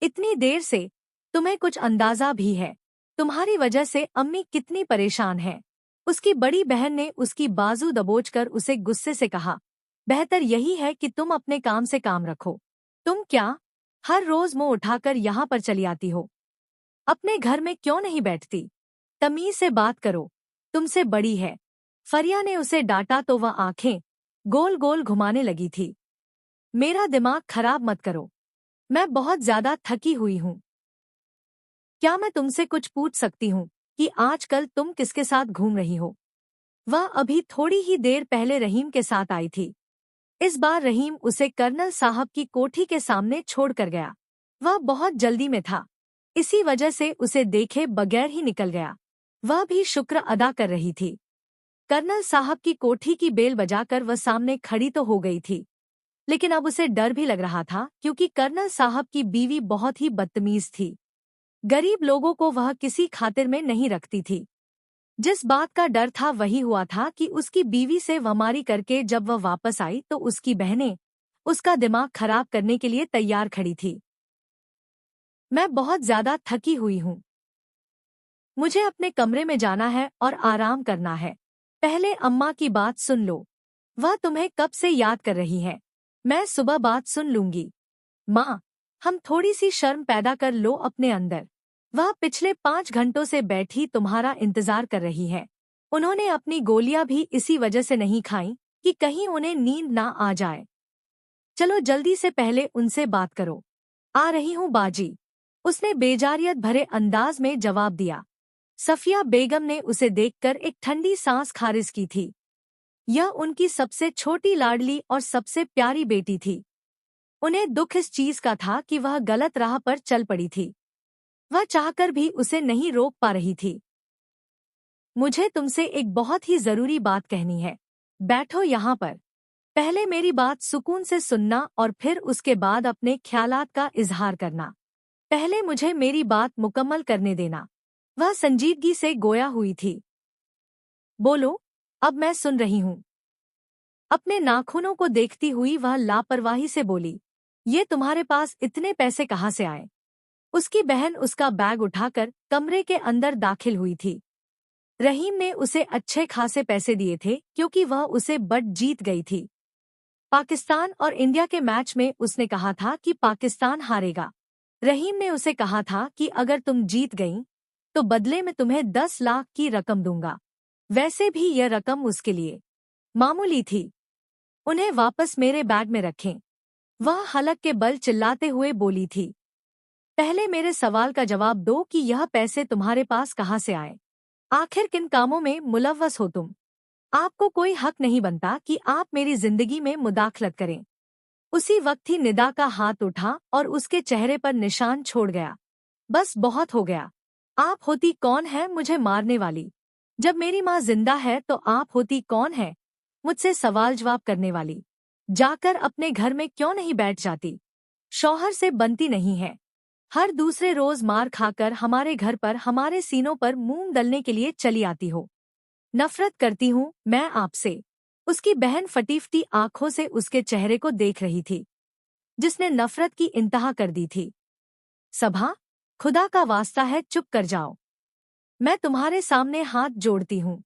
इतनी देर से? तुम्हें कुछ अंदाजा भी है तुम्हारी वजह से अम्मी कितनी परेशान है? उसकी बड़ी बहन ने उसकी बाजू दबोचकर उसे गुस्से से कहा, बेहतर यही है कि तुम अपने काम से काम रखो। तुम क्या हर रोज मुंह उठाकर यहाँ पर चली आती हो? अपने घर में क्यों नहीं बैठती? तमीज से बात करो, तुमसे बड़ी है। फरिया ने उसे डांटा तो वह आंखें गोल गोल घुमाने लगी थी। मेरा दिमाग खराब मत करो, मैं बहुत ज्यादा थकी हुई हूँ। क्या मैं तुमसे कुछ पूछ सकती हूँ कि आजकल तुम किसके साथ घूम रही हो? वह अभी थोड़ी ही देर पहले रहीम के साथ आई थी। इस बार रहीम उसे कर्नल साहब की कोठी के सामने छोड़कर गया। वह बहुत जल्दी में था, इसी वजह से उसे देखे बगैर ही निकल गया। वह भी शुक्र अदा कर रही थी। कर्नल साहब की कोठी की बेल बजाकर वह सामने खड़ी तो हो गई थी, लेकिन अब उसे डर भी लग रहा था क्योंकि कर्नल साहब की बीवी बहुत ही बदतमीज थी। गरीब लोगों को वह किसी खातिर में नहीं रखती थी। जिस बात का डर था वही हुआ था कि उसकी बीवी से वहमारी करके जब वह वापस आई तो उसकी बहनें उसका दिमाग खराब करने के लिए तैयार खड़ी थी। मैं बहुत ज्यादा थकी हुई हूँ, मुझे अपने कमरे में जाना है और आराम करना है। पहले अम्मा की बात सुन लो, वह तुम्हें कब से याद कर रही है। मैं सुबह बात सुन लूंगी। माँ, हम थोड़ी सी शर्म पैदा कर लो अपने अंदर। वह पिछले 5 घंटों से बैठी तुम्हारा इंतजार कर रही है। उन्होंने अपनी गोलियां भी इसी वजह से नहीं खाई कि कहीं उन्हें नींद ना आ जाए। चलो जल्दी से पहले उनसे बात करो। आ रही हूँ बाजी, उसने बेजारियत भरे अंदाज में जवाब दिया। सफिया बेगम ने उसे देखकर एक ठंडी सांस खारिज की थी। यह उनकी सबसे छोटी लाडली और सबसे प्यारी बेटी थी। उन्हें दुख इस चीज का था कि वह गलत राह पर चल पड़ी थी। वह चाहकर भी उसे नहीं रोक पा रही थी। मुझे तुमसे एक बहुत ही जरूरी बात कहनी है। बैठो यहाँ पर। पहले मेरी बात सुकून से सुनना और फिर उसके बाद अपने ख्यालात का इजहार करना। पहले मुझे मेरी बात मुकम्मल करने देना। वह संजीदगी से गोया हुई थी। बोलो, अब मैं सुन रही हूँ। अपने नाखूनों को देखती हुई वह लापरवाही से बोली, ये तुम्हारे पास इतने पैसे कहाँ से आए? उसकी बहन उसका बैग उठाकर कमरे के अंदर दाखिल हुई थी। रहीम ने उसे अच्छे खासे पैसे दिए थे क्योंकि वह उसे बट जीत गई थी। पाकिस्तान और इंडिया के मैच में उसने कहा था कि पाकिस्तान हारेगा। रहीम ने उसे कहा था कि अगर तुम जीत गईं, तो बदले में तुम्हें 10 लाख की रकम दूंगा। वैसे भी यह रकम उसके लिए मामूली थी। उन्हें वापस मेरे बैग में रखें। वह हलक के बल चिल्लाते हुए बोली थी। पहले मेरे सवाल का जवाब दो कि यह पैसे तुम्हारे पास कहाँ से आए? आखिर किन कामों में मुलव्वस हो तुम? आपको कोई हक नहीं बनता कि आप मेरी जिंदगी में मुदाखलत करें। उसी वक्त ही निदा का हाथ उठा और उसके चेहरे पर निशान छोड़ गया। बस बहुत हो गया। आप होती कौन है मुझे मारने वाली? जब मेरी माँ जिंदा है तो आप होती कौन है मुझसे सवाल जवाब करने वाली? जाकर अपने घर में क्यों नहीं बैठ जाती? शौहर से बनती नहीं है। हर दूसरे रोज मार खाकर हमारे घर पर हमारे सीनों पर मूंग दलने के लिए चली आती हो। नफरत करती हूँ मैं आपसे। उसकी बहन फटीफटी आंखों से उसके चेहरे को देख रही थी, जिसने नफरत की इंतहा कर दी थी। सभा, खुदा का वास्ता है चुप कर जाओ। मैं तुम्हारे सामने हाथ जोड़ती हूँ।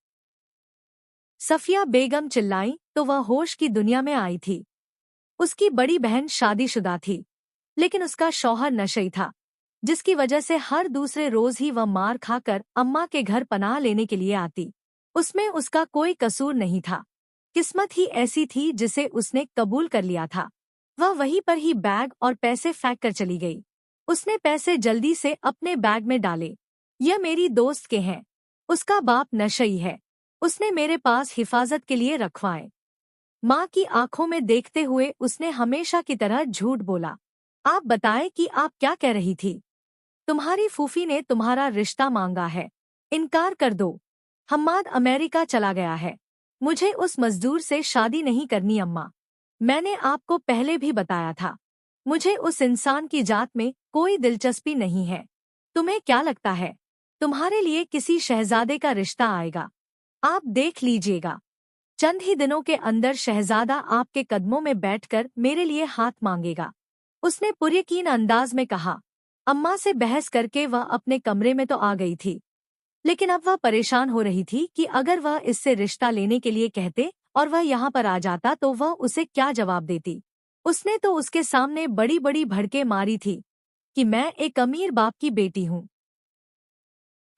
सफिया बेगम चिल्लाई तो वह होश की दुनिया में आई थी। उसकी बड़ी बहन शादीशुदा थी, लेकिन उसका शौहर नशई था, जिसकी वजह से हर दूसरे रोज ही वह मार खाकर अम्मा के घर पनाह लेने के लिए आती। उसमें उसका कोई कसूर नहीं था। किस्मत ही ऐसी थी जिसे उसने कबूल कर लिया था। वह वहीं पर ही बैग और पैसे फेंक कर चली गई। उसने पैसे जल्दी से अपने बैग में डाले। यह मेरी दोस्त के हैं। उसका बाप नशई है। उसने मेरे पास हिफाजत के लिए रखवाए। माँ की आंखों में देखते हुए उसने हमेशा की तरह झूठ बोला। आप बताएं कि आप क्या कह रही थी? तुम्हारी फूफी ने तुम्हारा रिश्ता मांगा है। इनकार कर दो। हम्माद अमेरिका चला गया है। मुझे उस मजदूर से शादी नहीं करनी अम्मा। मैंने आपको पहले भी बताया था। मुझे उस इंसान की जात में कोई दिलचस्पी नहीं है। तुम्हें क्या लगता है तुम्हारे लिए किसी शहजादे का रिश्ता आएगा? आप देख लीजिएगा, चंद ही दिनों के अंदर शहजादा आपके कदमों में बैठकर मेरे लिए हाथ मांगेगा। उसने पुरयकीन अंदाज में कहा। अम्मा से बहस करके वह अपने कमरे में तो आ गई थी, लेकिन अब वह परेशान हो रही थी कि अगर वह इससे रिश्ता लेने के लिए कहते और वह यहाँ पर आ जाता तो वह उसे क्या जवाब देती। उसने तो उसके सामने बड़ी बड़ी भड़के मारी थी कि मैं एक अमीर बाप की बेटी हूँ।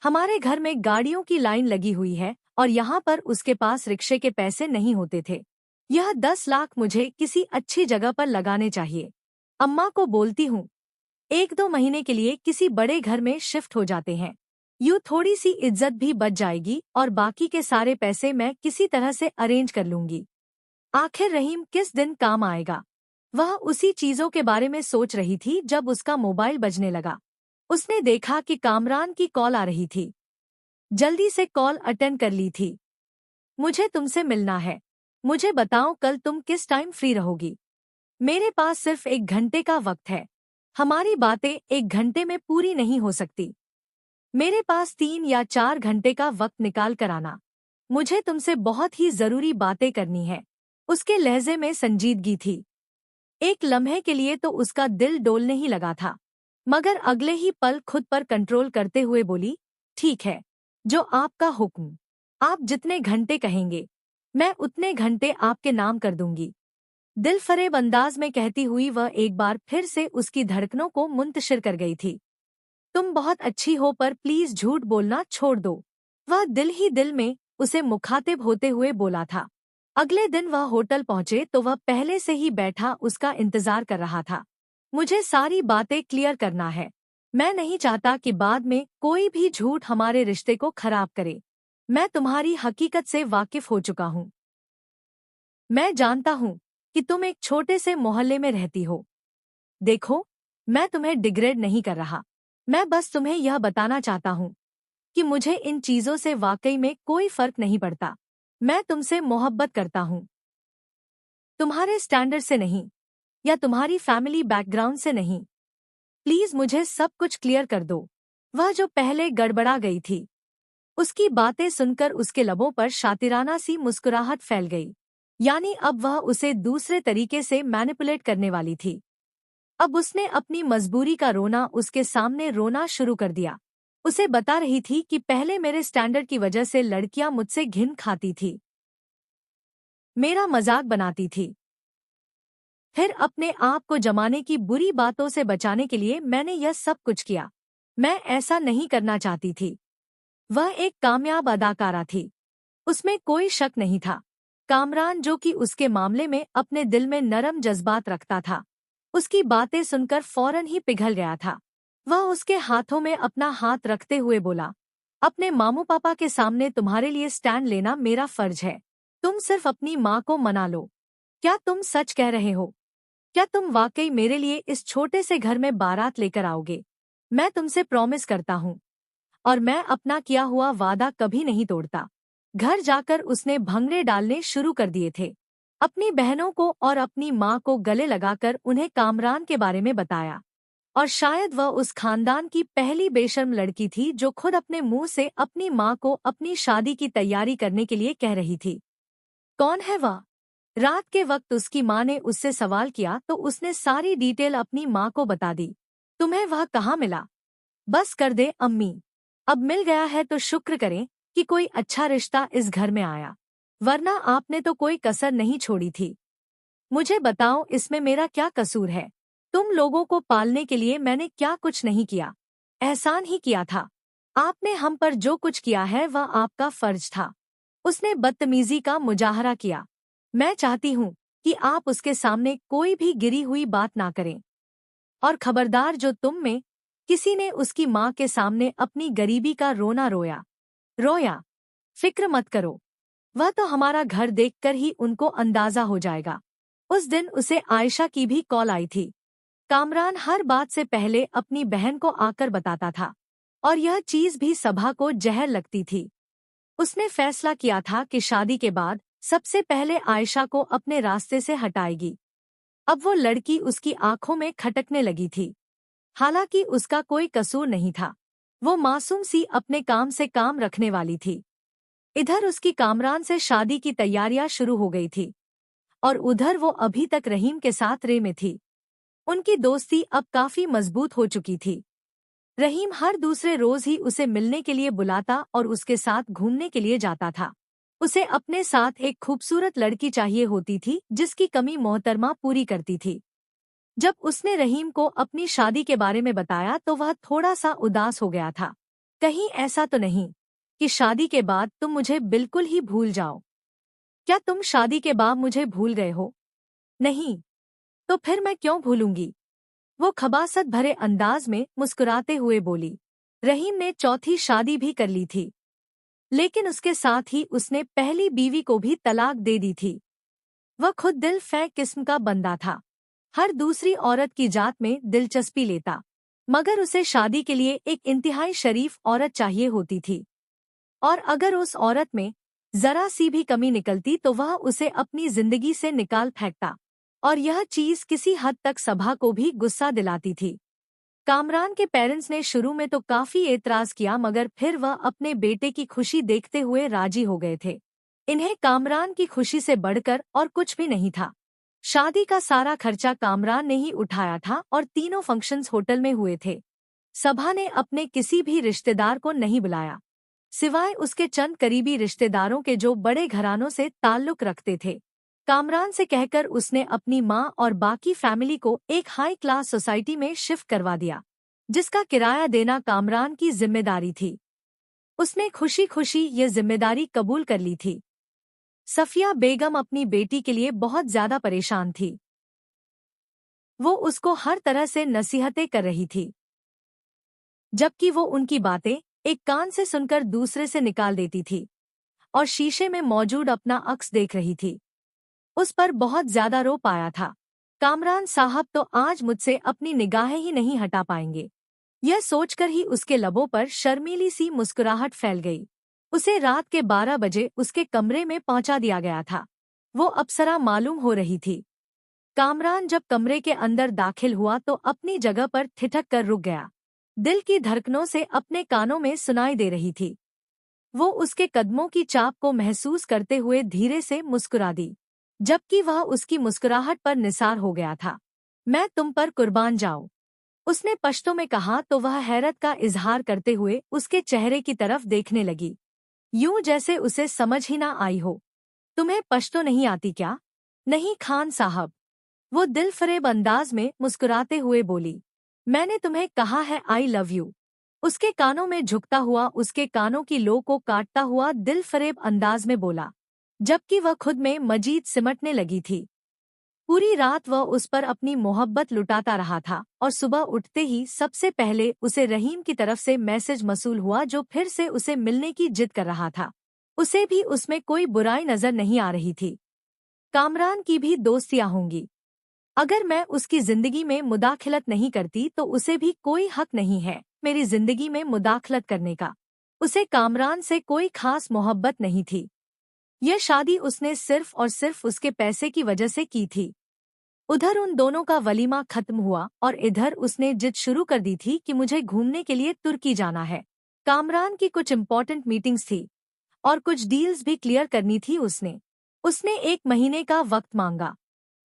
हमारे घर में गाड़ियों की लाइन लगी हुई है और यहाँ पर उसके पास रिक्शे के पैसे नहीं होते थे। यह 10 लाख मुझे किसी अच्छी जगह पर लगाने चाहिए। अम्मा को बोलती हूँ 1-2 महीने के लिए किसी बड़े घर में शिफ्ट हो जाते हैं। यूँ थोड़ी सी इज्जत भी बच जाएगी और बाकी के सारे पैसे मैं किसी तरह से अरेंज कर लूंगी। आखिर रहीम किस दिन काम आएगा? वह उसी चीजों के बारे में सोच रही थी जब उसका मोबाइल बजने लगा। उसने देखा कि कामरान की कॉल आ रही थी। जल्दी से कॉल अटेंड कर ली थी। मुझे तुमसे मिलना है। मुझे बताओ कल तुम किस टाइम फ्री रहोगी? मेरे पास सिर्फ 1 घंटे का वक्त है। हमारी बातें 1 घंटे में पूरी नहीं हो सकती। मेरे पास 3 या 4 घंटे का वक्त निकाल कर आना। मुझे तुमसे बहुत ही जरूरी बातें करनी है। उसके लहजे में संजीदगी थी। एक लम्हे के लिए तो उसका दिल डोलने ही लगा था, मगर अगले ही पल खुद पर कंट्रोल करते हुए बोली, ठीक है, जो आपका हुक्म। आप जितने घंटे कहेंगे मैं उतने घंटे आपके नाम कर दूंगी। दिलफरेब अंदाज में कहती हुई वह एक बार फिर से उसकी धड़कनों को मुंतशिर कर गई थी। तुम बहुत अच्छी हो पर प्लीज झूठ बोलना छोड़ दो। वह दिल ही दिल में उसे मुखातिब होते हुए बोला था। अगले दिन वह होटल पहुंचे तो वह पहले से ही बैठा उसका इंतजार कर रहा था। मुझे सारी बातें क्लियर करना है। मैं नहीं चाहता कि बाद में कोई भी झूठ हमारे रिश्ते को खराब करे। मैं तुम्हारी हकीकत से वाकिफ हो चुका हूँ। मैं जानता हूँ कि तुम एक छोटे से मोहल्ले में रहती हो। देखो, मैं तुम्हें डिग्रेड नहीं कर रहा। मैं बस तुम्हें यह बताना चाहता हूँ कि मुझे इन चीजों से वाकई में कोई फर्क नहीं पड़ता। मैं तुमसे मोहब्बत करता हूँ, तुम्हारे स्टैंडर्ड से नहीं या तुम्हारी फैमिली बैकग्राउंड से नहीं। प्लीज मुझे सब कुछ क्लियर कर दो। वह जो पहले गड़बड़ा गई थी, उसकी बातें सुनकर उसके लबों पर शातिराना सी मुस्कुराहट फैल गई। यानी अब वह उसे दूसरे तरीके से मैनिपुलेट करने वाली थी। अब उसने अपनी मजबूरी का रोना उसके सामने रोना शुरू कर दिया। उसे बता रही थी कि पहले मेरे स्टैंडर्ड की वजह से लड़कियां मुझसे घिन खाती थी, मेरा मजाक बनाती थी। फिर अपने आप को जमाने की बुरी बातों से बचाने के लिए मैंने यह सब कुछ किया। मैं ऐसा नहीं करना चाहती थी। वह एक कामयाब अदाकारा थी, उसमें कोई शक नहीं था। कामरान जो कि उसके मामले में अपने दिल में नरम जज्बात रखता था, उसकी बातें सुनकर फौरन ही पिघल गया था। वह उसके हाथों में अपना हाथ रखते हुए बोला, अपने मामू पापा के सामने तुम्हारे लिए स्टैंड लेना मेरा फर्ज है। तुम सिर्फ अपनी माँ को मना लो। क्या तुम सच कह रहे हो? क्या तुम वाकई मेरे लिए इस छोटे से घर में बारात लेकर आओगे? मैं तुमसे प्रॉमिस करता हूँ और मैं अपना किया हुआ वादा कभी नहीं तोड़ता। घर जाकर उसने भंगड़े डालने शुरू कर दिए थे। अपनी बहनों को और अपनी माँ को गले लगाकर उन्हें कामरान के बारे में बताया। और शायद वह उस खानदान की पहली बेशर्म लड़की थी जो खुद अपने मुंह से अपनी माँ को अपनी शादी की तैयारी करने के लिए कह रही थी। कौन है वह? रात के वक्त उसकी माँ ने उससे सवाल किया तो उसने सारी डिटेल अपनी माँ को बता दी। तुम्हें वह कहाँ मिला? बस कर दे अम्मी, अब मिल गया है तो शुक्र करें कि कोई अच्छा रिश्ता इस घर में आया, वरना आपने तो कोई कसर नहीं छोड़ी थी। मुझे बताओ इसमें मेरा क्या कसूर है? तुम लोगों को पालने के लिए मैंने क्या कुछ नहीं किया, एहसान ही किया था। आपने हम पर जो कुछ किया है वह आपका फर्ज था। उसने बदतमीजी का मुजाहरा किया। मैं चाहती हूँ कि आप उसके सामने कोई भी गिरी हुई बात ना करें। और खबरदार जो तुम में किसी ने उसकी माँ के सामने अपनी गरीबी का रोना रोया, फिक्र मत करो, वह तो हमारा घर देखकर ही उनको अंदाजा हो जाएगा। उस दिन उसे आयशा की भी कॉल आई थी। कामरान हर बात से पहले अपनी बहन को आकर बताता था। और यह चीज भी सभा को जहर लगती थी। उसने फैसला किया था कि शादी के बाद सबसे पहले आयशा को अपने रास्ते से हटाएगी। अब वो लड़की उसकी आंखों में खटकने लगी थी। हालांकि उसका कोई कसूर नहीं था। वो मासूम सी अपने काम से काम रखने वाली थी। इधर उसकी कामरान से शादी की तैयारियां शुरू हो गई थी और उधर वो अभी तक रहीम के साथ रे में थी। उनकी दोस्ती अब काफी मजबूत हो चुकी थी। रहीम हर दूसरे रोज ही उसे मिलने के लिए बुलाता और उसके साथ घूमने के लिए जाता था। उसे अपने साथ एक खूबसूरत लड़की चाहिए होती थी जिसकी कमी मोहतरमा पूरी करती थी। जब उसने रहीम को अपनी शादी के बारे में बताया तो वह थोड़ा सा उदास हो गया था। कहीं ऐसा तो नहीं कि शादी के बाद तुम मुझे बिल्कुल ही भूल जाओ? क्या तुम शादी के बाद मुझे भूल गए हो? नहीं। तो फिर मैं क्यों भूलूंगी? वो खबासत भरे अंदाज में मुस्कुराते हुए बोली। रहीम ने चौथी शादी भी कर ली थी, लेकिन उसके साथ ही उसने पहली बीवी को भी तलाक दे दी थी। वह खुद दिल फैक किस्म का बंदा था। हर दूसरी औरत की जात में दिलचस्पी लेता, मगर उसे शादी के लिए एक इंतहाई शरीफ औरत चाहिए होती थी। और अगर उस औरत में जरा सी भी कमी निकलती तो वह उसे अपनी जिंदगी से निकाल फेंकता। और यह चीज किसी हद तक सभा को भी गुस्सा दिलाती थी। कामरान के पेरेंट्स ने शुरू में तो काफी एतराज किया, मगर फिर वह अपने बेटे की खुशी देखते हुए राजी हो गए थे। इन्हें कामरान की खुशी से बढ़कर और कुछ भी नहीं था। शादी का सारा खर्चा कामरान ने ही उठाया था और तीनों फंक्शंस होटल में हुए थे। सभा ने अपने किसी भी रिश्तेदार को नहीं बुलाया, सिवाय उसके चंद करीबी रिश्तेदारों के जो बड़े घरानों से ताल्लुक रखते थे। कामरान से कहकर उसने अपनी माँ और बाकी फैमिली को एक हाई क्लास सोसाइटी में शिफ्ट करवा दिया, जिसका किराया देना कामरान की जिम्मेदारी थी। उसने खुशी खुशी ये जिम्मेदारी कबूल कर ली थी। सफिया बेगम अपनी बेटी के लिए बहुत ज्यादा परेशान थी। वो उसको हर तरह से नसीहतें कर रही थी, जबकि वो उनकी बातें एक कान से सुनकर दूसरे से निकाल देती थी और शीशे में मौजूद अपना अक्स देख रही थी। उस पर बहुत ज्यादा रो पाया था। कामरान साहब तो आज मुझसे अपनी निगाहें ही नहीं हटा पाएंगे। यह सोचकर ही उसके लबों पर शर्मीली सी मुस्कुराहट फैल गई। उसे रात के 12 बजे उसके कमरे में पहुंचा दिया गया था। वो अप्सरा मालूम हो रही थी। कामरान जब कमरे के अंदर दाखिल हुआ तो अपनी जगह पर ठिठक कर रुक गया। दिल की धड़कनों से अपने कानों में सुनाई दे रही थी। वो उसके कदमों की चाप को महसूस करते हुए धीरे से मुस्कुरा दी, जबकि वह उसकी मुस्कुराहट पर निसार हो गया था। मैं तुम पर कुर्बान जाऊं, उसने पश्तो में कहा तो वह हैरत का इजहार करते हुए उसके चेहरे की तरफ देखने लगी, यूं जैसे उसे समझ ही ना आई हो। तुम्हें पश्तो नहीं आती क्या? नहीं खान साहब, वो दिलफरेब अंदाज में मुस्कुराते हुए बोली। मैंने तुम्हें कहा है आई लव यू। उसके कानों में झुकता हुआ उसके कानों की लो को काटता हुआ दिलफरेब अंदाज में बोला, जबकि वह खुद में मजीद सिमटने लगी थी। पूरी रात वह उस पर अपनी मोहब्बत लुटाता रहा था और सुबह उठते ही सबसे पहले उसे रहीम की तरफ से मैसेज मसूल हुआ, जो फिर से उसे मिलने की जिद कर रहा था। उसे भी उसमें कोई बुराई नजर नहीं आ रही थी। कामरान की भी दोस्तियां होंगी। अगर मैं उसकी जिंदगी में मुदाखलत नहीं करती तो उसे भी कोई हक नहीं है मेरी जिंदगी में मुदाखलत करने का। उसे कामरान से कोई खास मोहब्बत नहीं थी। यह शादी उसने सिर्फ और सिर्फ उसके पैसे की वजह से की थी। उधर उन दोनों का वलीमा खत्म हुआ और इधर उसने जिद शुरू कर दी थी कि मुझे घूमने के लिए तुर्की जाना है। कामरान की कुछ इम्पोर्टेंट मीटिंग्स थी और कुछ डील्स भी क्लियर करनी थी। उसने 1 महीने का वक्त मांगा।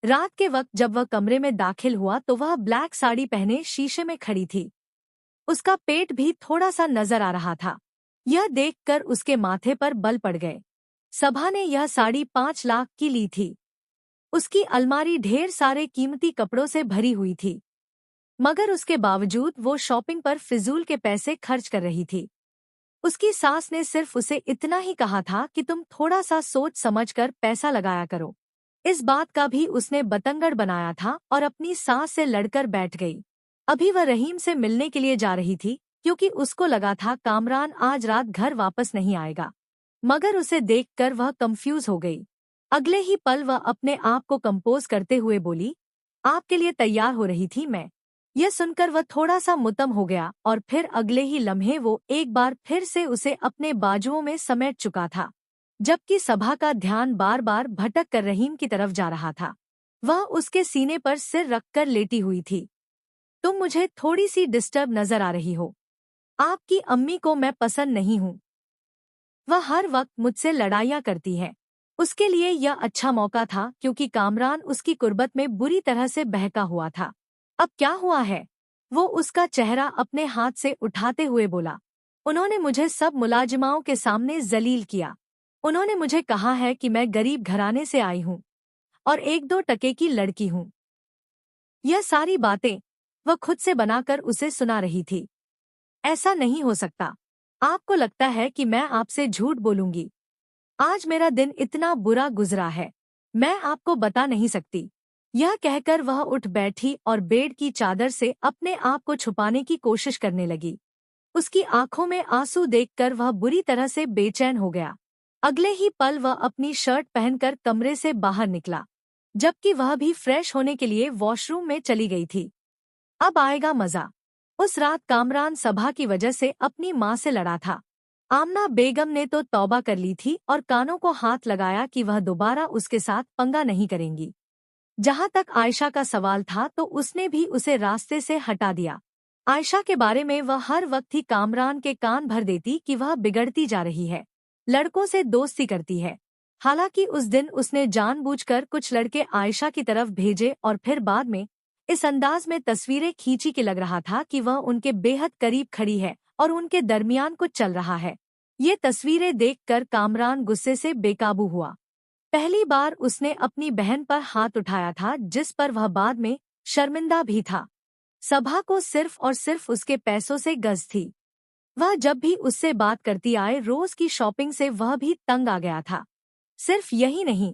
रात के वक्त जब वह कमरे में दाखिल हुआ तो वह ब्लैक साड़ी पहने शीशे में खड़ी थी। उसका पेट भी थोड़ा सा नजर आ रहा था। यह देखकर उसके माथे पर बल पड़ गए। सभा ने यह साड़ी 5 लाख की ली थी। उसकी अलमारी ढेर सारे कीमती कपड़ों से भरी हुई थी, मगर उसके बावजूद वो शॉपिंग पर फिजूल के पैसे खर्च कर रही थी। उसकी सास ने सिर्फ उसे इतना ही कहा था कि तुम थोड़ा सा सोच समझकर पैसा लगाया करो। इस बात का भी उसने बतंगड़ बनाया था और अपनी सास से लड़कर बैठ गई। अभी वह रहीम से मिलने के लिए जा रही थी, क्योंकि उसको लगा था कामरान आज रात घर वापस नहीं आएगा, मगर उसे देखकर वह कंफ्यूज हो गई। अगले ही पल वह अपने आप को कंपोज करते हुए बोली, आपके लिए तैयार हो रही थी मैं। यह सुनकर वह थोड़ा सा मुतम हो गया और फिर अगले ही लम्हे वो एक बार फिर से उसे अपने बाजुओं में समेट चुका था, जबकि सभा का ध्यान बार बार भटक कर रहीम की तरफ जा रहा था। वह उसके सीने पर सिर रखकर लेटी हुई थी। तुम मुझे थोड़ी सी डिस्टर्ब नजर आ रही हो। आपकी अम्मी को मैं पसंद नहीं हूँ। वह हर वक्त मुझसे लड़ाइयाँ करती है। उसके लिए यह अच्छा मौका था क्योंकि कामरान उसकी कुर्बत में बुरी तरह से बहका हुआ था। अब क्या हुआ है? वो उसका चेहरा अपने हाथ से उठाते हुए बोला। उन्होंने मुझे सब मुलाजिमाओं के सामने जलील किया। उन्होंने मुझे कहा है कि मैं गरीब घराने से आई हूँ और 1-2 टके की लड़की हूँ। यह सारी बातें वह खुद से बनाकर उसे सुना रही थी। ऐसा नहीं हो सकता। आपको लगता है कि मैं आपसे झूठ बोलूंगी? आज मेरा दिन इतना बुरा गुजरा है, मैं आपको बता नहीं सकती। यह कहकर वह उठ बैठी और बेड की चादर से अपने आप को छुपाने की कोशिश करने लगी। उसकी आंखों में आंसू देखकर वह बुरी तरह से बेचैन हो गया। अगले ही पल वह अपनी शर्ट पहनकर कमरे से बाहर निकला, जबकि वह भी फ्रेश होने के लिए वॉशरूम में चली गई थी। अब आएगा मजा। उस रात कामरान सभा की वजह से अपनी माँ से लड़ा था। आमना बेगम ने तो तौबा कर ली थी और कानों को हाथ लगाया कि वह दोबारा उसके साथ पंगा नहीं करेंगी। जहाँ तक आयशा का सवाल था तो उसने भी उसे रास्ते से हटा दिया। आयशा के बारे में वह हर वक्त ही कामरान के कान भर देती कि वह बिगड़ती जा रही है, लड़कों से दोस्ती करती है। हालांकि उस दिन उसने जानबूझकर कुछ लड़के आयशा की तरफ भेजे और फिर बाद में इस अंदाज में तस्वीरें खींची कि लग रहा था कि वह उनके बेहद करीब खड़ी है और उनके दरमियान कुछ चल रहा है। ये तस्वीरें देखकर कामरान गुस्से से बेकाबू हुआ। पहली बार उसने अपनी बहन पर हाथ उठाया था, जिस पर वह बाद में शर्मिंदा भी था। सभा को सिर्फ और सिर्फ उसके पैसों से गज थी। वह जब भी उससे बात करती आए रोज की शॉपिंग से वह भी तंग आ गया था। सिर्फ यही नहीं,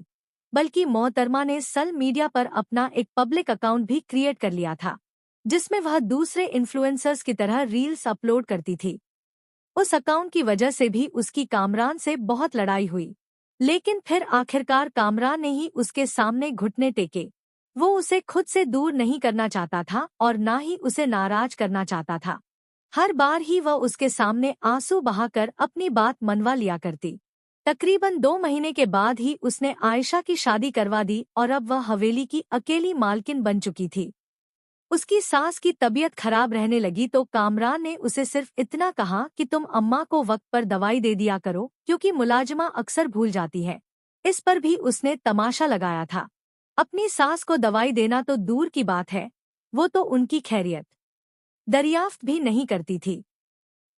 बल्कि मोहतरमा ने सल मीडिया पर अपना एक पब्लिक अकाउंट भी क्रिएट कर लिया था, जिसमें वह दूसरे इन्फ्लुएंसर्स की तरह रील्स अपलोड करती थी। उस अकाउंट की वजह से भी उसकी कामरान से बहुत लड़ाई हुई, लेकिन फिर आखिरकार कामरान ने ही उसके सामने घुटने टेके। वो उसे खुद से दूर नहीं करना चाहता था और ना ही उसे नाराज करना चाहता था। हर बार ही वह उसके सामने आंसू बहाकर अपनी बात मनवा लिया करती। तकरीबन 2 महीने के बाद ही उसने आयशा की शादी करवा दी और अब वह हवेली की अकेली मालकिन बन चुकी थी। उसकी सास की तबीयत खराब रहने लगी तो कामरान ने उसे सिर्फ इतना कहा कि तुम अम्मा को वक्त पर दवाई दे दिया करो क्योंकि मुलाजिमा अक्सर भूल जाती है। इस पर भी उसने तमाशा लगाया था। अपनी सास को दवाई देना तो दूर की बात है, वो तो उनकी खैरियत दरियाफ्त भी नहीं करती थी।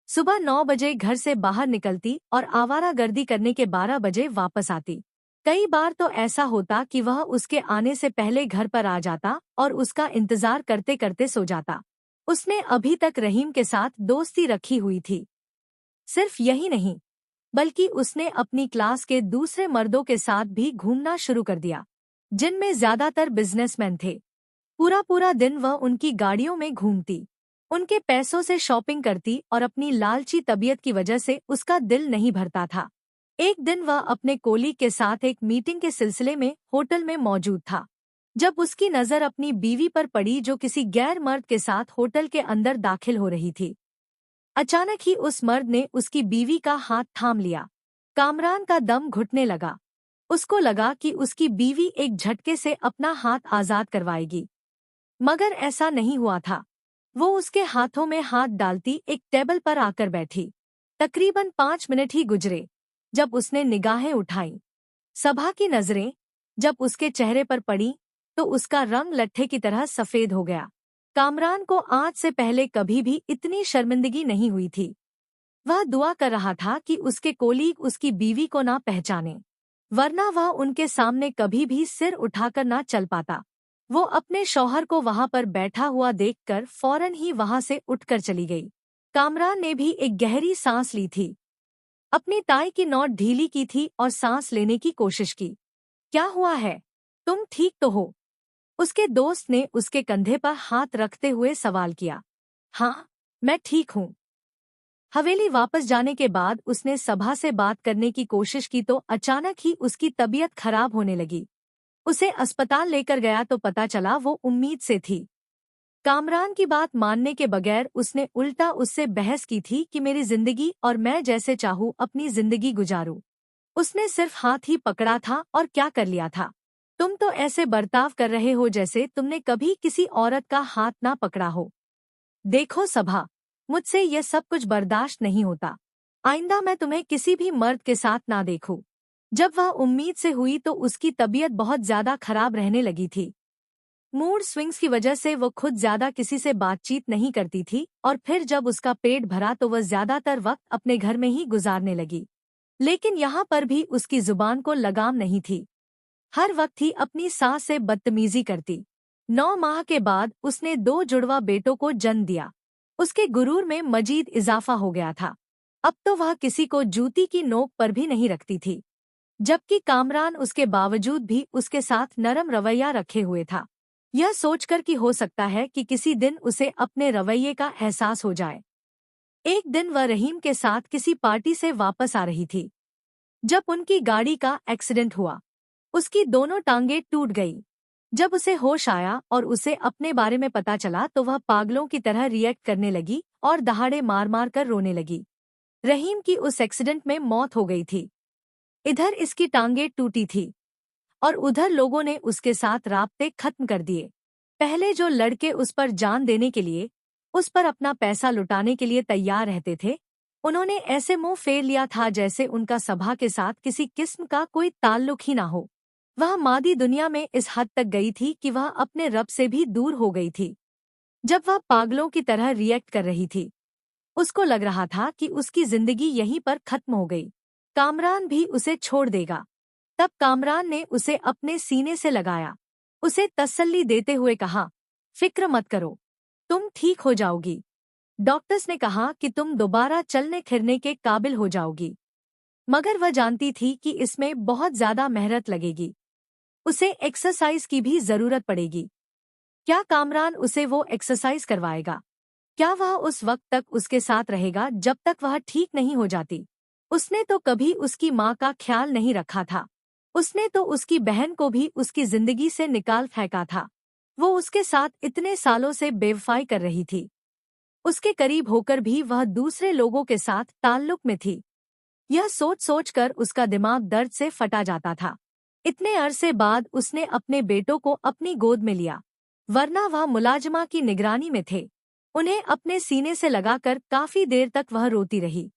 सुबह 9 बजे घर से बाहर निकलती और आवारागर्दी करने के 12 बजे वापस आती। कई बार तो ऐसा होता कि वह उसके आने से पहले घर पर आ जाता और उसका इंतजार करते करते सो जाता। उसने अभी तक रहीम के साथ दोस्ती रखी हुई थी। सिर्फ यही नहीं, बल्कि उसने अपनी क्लास के दूसरे मर्दों के साथ भी घूमना शुरू कर दिया, जिनमें ज्यादातर बिजनेसमैन थे। पूरा पूरा दिन वह उनकी गाड़ियों में घूमती, उनके पैसों से शॉपिंग करती और अपनी लालची तबीयत की वजह से उसका दिल नहीं भरता था। एक दिन वह अपने कोलीग के साथ एक मीटिंग के सिलसिले में होटल में मौजूद था, जब उसकी नज़र अपनी बीवी पर पड़ी जो किसी गैर मर्द के साथ होटल के अंदर दाखिल हो रही थी। अचानक ही उस मर्द ने उसकी बीवी का हाथ थाम लिया। कामरान का दम घुटने लगा। उसको लगा कि उसकी बीवी एक झटके से अपना हाथ आजाद करवाएगी, मगर ऐसा नहीं हुआ था। वो उसके हाथों में हाथ डालती एक टेबल पर आकर बैठी। तकरीबन 5 मिनट ही गुजरे जब उसने निगाहें उठाईं। सभा की नजरें जब उसके चेहरे पर पड़ी तो उसका रंग लट्ठे की तरह सफेद हो गया। कामरान को आज से पहले कभी भी इतनी शर्मिंदगी नहीं हुई थी। वह दुआ कर रहा था कि उसके कोलीग उसकी बीवी को ना पहचाने, वरना वह उनके सामने कभी भी सिर उठाकर ना चल पाता। वो अपने शौहर को वहां पर बैठा हुआ देखकर फौरन ही वहां से उठकर चली गई। कामरान ने भी एक गहरी सांस ली थी, अपनी टाई की नॉट ढीली की थी और सांस लेने की कोशिश की। क्या हुआ है? तुम ठीक तो हो? उसके दोस्त ने उसके कंधे पर हाथ रखते हुए सवाल किया। हाँ, मैं ठीक हूँ। हवेली वापस जाने के बाद उसने सभा से बात करने की कोशिश की तो अचानक ही उसकी तबीयत खराब होने लगी। उसे अस्पताल लेकर गया तो पता चला वो उम्मीद से थी। कामरान की बात मानने के बगैर उसने उल्टा उससे बहस की थी कि मेरी जिंदगी और मैं जैसे चाहूँ अपनी जिंदगी गुजारूं। उसने सिर्फ हाथ ही पकड़ा था और क्या कर लिया था। तुम तो ऐसे बर्ताव कर रहे हो जैसे तुमने कभी किसी औरत का हाथ ना पकड़ा हो। देखो सभा, मुझसे यह सब कुछ बर्दाश्त नहीं होता। आइंदा मैं तुम्हें किसी भी मर्द के साथ ना देखूं। जब वह उम्मीद से हुई तो उसकी तबीयत बहुत ज्यादा खराब रहने लगी थी। मूड स्विंग्स की वजह से वो खुद ज्यादा किसी से बातचीत नहीं करती थी और फिर जब उसका पेट भरा तो वह ज्यादातर वक्त अपने घर में ही गुजारने लगी। लेकिन यहाँ पर भी उसकी जुबान को लगाम नहीं थी। हर वक्त ही अपनी सास से बदतमीजी करती। 9 माह के बाद उसने 2 जुड़वा बेटों को जन्म दिया। उसके गुरूर में मजीद इजाफा हो गया था। अब तो वह किसी को जूती की नोक पर भी नहीं रखती थी, जबकि कामरान उसके बावजूद भी उसके साथ नरम रवैया रखे हुए था, यह सोचकर कि हो सकता है कि किसी दिन उसे अपने रवैये का एहसास हो जाए। एक दिन वह रहीम के साथ किसी पार्टी से वापस आ रही थी जब उनकी गाड़ी का एक्सीडेंट हुआ। उसकी दोनों टांगें टूट गई। जब उसे होश आया और उसे अपने बारे में पता चला तो वह पागलों की तरह रिएक्ट करने लगी और दहाड़े मार मार कर रोने लगी। रहीम की उस एक्सीडेंट में मौत हो गई थी। इधर इसकी टांगें टूटी थी और उधर लोगों ने उसके साथ राब्ते खत्म कर दिए। पहले जो लड़के उस पर जान देने के लिए, उस पर अपना पैसा लुटाने के लिए तैयार रहते थे, उन्होंने ऐसे मुंह फेर लिया था जैसे उनका सभा के साथ किसी किस्म का कोई ताल्लुक ही ना हो। वह मादी दुनिया में इस हद तक गई थी कि वह अपने रब से भी दूर हो गई थी। जब वह पागलों की तरह रिएक्ट कर रही थी, उसको लग रहा था कि उसकी जिंदगी यहीं पर खत्म हो गई। कामरान भी उसे छोड़ देगा। तब कामरान ने उसे अपने सीने से लगाया, उसे तसल्ली देते हुए कहा, फिक्र मत करो, तुम ठीक हो जाओगी। डॉक्टर्स ने कहा कि तुम दोबारा चलने फिरने के काबिल हो जाओगी। मगर वह जानती थी कि इसमें बहुत ज्यादा मेहनत लगेगी। उसे एक्सरसाइज की भी जरूरत पड़ेगी। क्या कामरान उसे वो एक्सरसाइज करवाएगा? क्या वह उस वक्त तक उसके साथ रहेगा जब तक वह ठीक नहीं हो जाती? उसने तो कभी उसकी माँ का ख्याल नहीं रखा था। उसने तो उसकी बहन को भी उसकी जिंदगी से निकाल फेंका था। वो उसके साथ इतने सालों से बेवफाई कर रही थी। उसके करीब होकर भी वह दूसरे लोगों के साथ ताल्लुक में थी। यह सोच सोच कर उसका दिमाग दर्द से फटा जाता था। इतने अरसे बाद उसने अपने बेटों को अपनी गोद में लिया, वरना वह मुलाजमा की निगरानी में थे। उन्हें अपने सीने से लगाकर काफी देर तक वह रोती रही।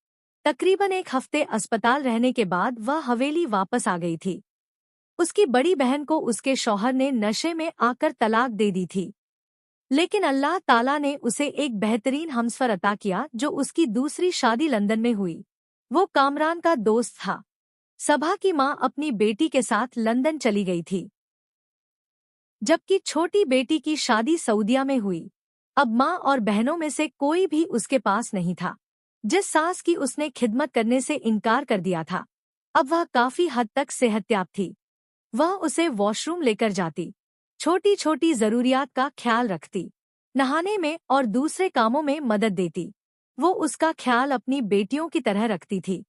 तकरीबन 1 हफ्ते अस्पताल रहने के बाद वह हवेली वापस आ गई थी। उसकी बड़ी बहन को उसके शौहर ने नशे में आकर तलाक दे दी थी, लेकिन अल्लाह ताला ने उसे एक बेहतरीन हमसफर अता किया जो उसकी दूसरी शादी लंदन में हुई। वो कामरान का दोस्त था। सभा की माँ अपनी बेटी के साथ लंदन चली गई थी, जबकि छोटी बेटी की शादी सऊदिया में हुई। अब माँ और बहनों में से कोई भी उसके पास नहीं था। जिस सास की उसने खिदमत करने से इनकार कर दिया था, अब वह काफी हद तक सेहतयाब थी। वह उसे वॉशरूम लेकर जाती, छोटी छोटी जरूरियात का ख्याल रखती, नहाने में और दूसरे कामों में मदद देती। वो उसका ख्याल अपनी बेटियों की तरह रखती थी।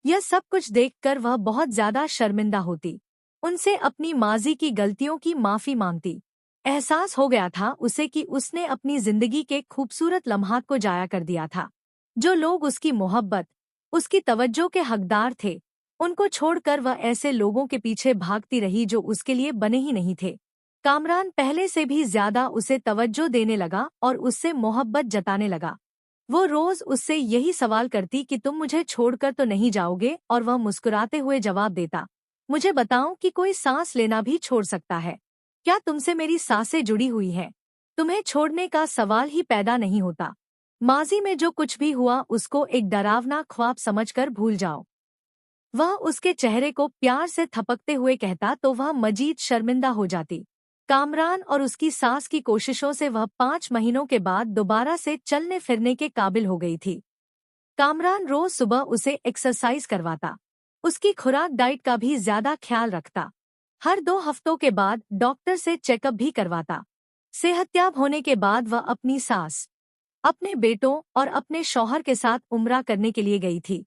यह सब कुछ देखकर वह बहुत ज्यादा शर्मिंदा होती। उनसे अपनी माजी की गलतियों की माफी मांगती। एहसास हो गया था उसे कि उसने अपनी जिंदगी के खूबसूरत लम्हात को जाया कर दिया था। जो लोग उसकी मोहब्बत, उसकी तवज्जो के हकदार थे, उनको छोड़कर वह ऐसे लोगों के पीछे भागती रही जो उसके लिए बने ही नहीं थे। कामरान पहले से भी ज्यादा उसे तवज्जो देने लगा और उससे मोहब्बत जताने लगा। वो रोज उससे यही सवाल करती कि तुम मुझे छोड़कर तो नहीं जाओगे, और वह मुस्कुराते हुए जवाब देता, मुझे बताओ कि कोई सांस लेना भी छोड़ सकता है? क्या तुमसे मेरी सांसें जुड़ी हुई हैं? तुम्हें छोड़ने का सवाल ही पैदा नहीं होता। माजी में जो कुछ भी हुआ उसको एक डरावना ख्वाब समझकर भूल जाओ। वह उसके चेहरे को प्यार से थपकते हुए कहता तो वह मजीद शर्मिंदा हो जाती। कामरान और उसकी सास की कोशिशों से वह 5 महीनों के बाद दोबारा से चलने फिरने के काबिल हो गई थी। कामरान रोज सुबह उसे एक्सरसाइज करवाता, उसकी खुराक डाइट का भी ज्यादा ख्याल रखता। हर 2 हफ्तों के बाद डॉक्टर से चेकअप भी करवाता। सेहतयाब होने के बाद वह अपनी सास, अपने बेटों और अपने शौहर के साथ उम्रा करने के लिए गई थी।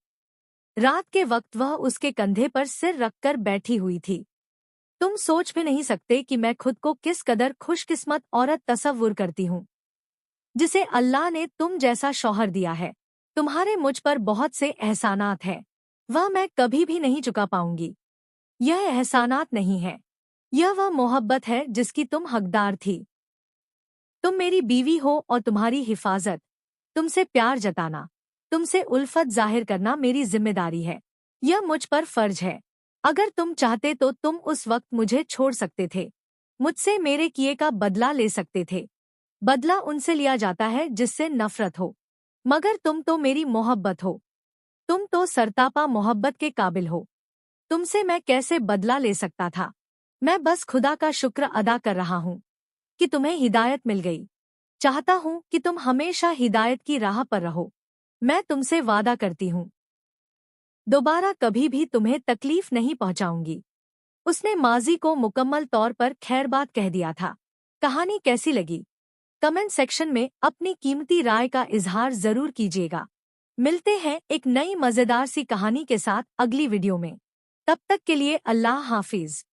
रात के वक्त वह उसके कंधे पर सिर रखकर बैठी हुई थी। तुम सोच भी नहीं सकते कि मैं खुद को किस कदर खुशकिस्मत औरत तसव्वुर करती हूँ। जिसे अल्लाह ने तुम जैसा शौहर दिया है। तुम्हारे मुझ पर बहुत से एहसानात हैं, वह मैं कभी भी नहीं चुका पाऊंगी। यह एहसानात नहीं है, यह वह मोहब्बत है जिसकी तुम हकदार थी। तुम मेरी बीवी हो और तुम्हारी हिफाजत, तुमसे प्यार जताना, तुमसे उल्फत जाहिर करना मेरी जिम्मेदारी है। यह मुझ पर फर्ज है। अगर तुम चाहते तो तुम उस वक्त मुझे छोड़ सकते थे, मुझसे मेरे किए का बदला ले सकते थे। बदला उनसे लिया जाता है जिससे नफरत हो, मगर तुम तो मेरी मोहब्बत हो। तुम तो सरतापा मोहब्बत के काबिल हो। तुमसे मैं कैसे बदला ले सकता था? मैं बस खुदा का शुक्र अदा कर रहा हूँ कि तुम्हें हिदायत मिल गई। चाहता हूँ कि तुम हमेशा हिदायत की राह पर रहो। मैं तुमसे वादा करती हूँ, दोबारा कभी भी तुम्हें तकलीफ नहीं पहुंचाऊंगी। उसने माजी को मुकम्मल तौर पर खैरबाद कह दिया था। कहानी कैसी लगी? कमेंट सेक्शन में अपनी कीमती राय का इजहार जरूर कीजिएगा। मिलते हैं एक नई मजेदार सी कहानी के साथ अगली वीडियो में। तब तक के लिए अल्लाह हाफिज।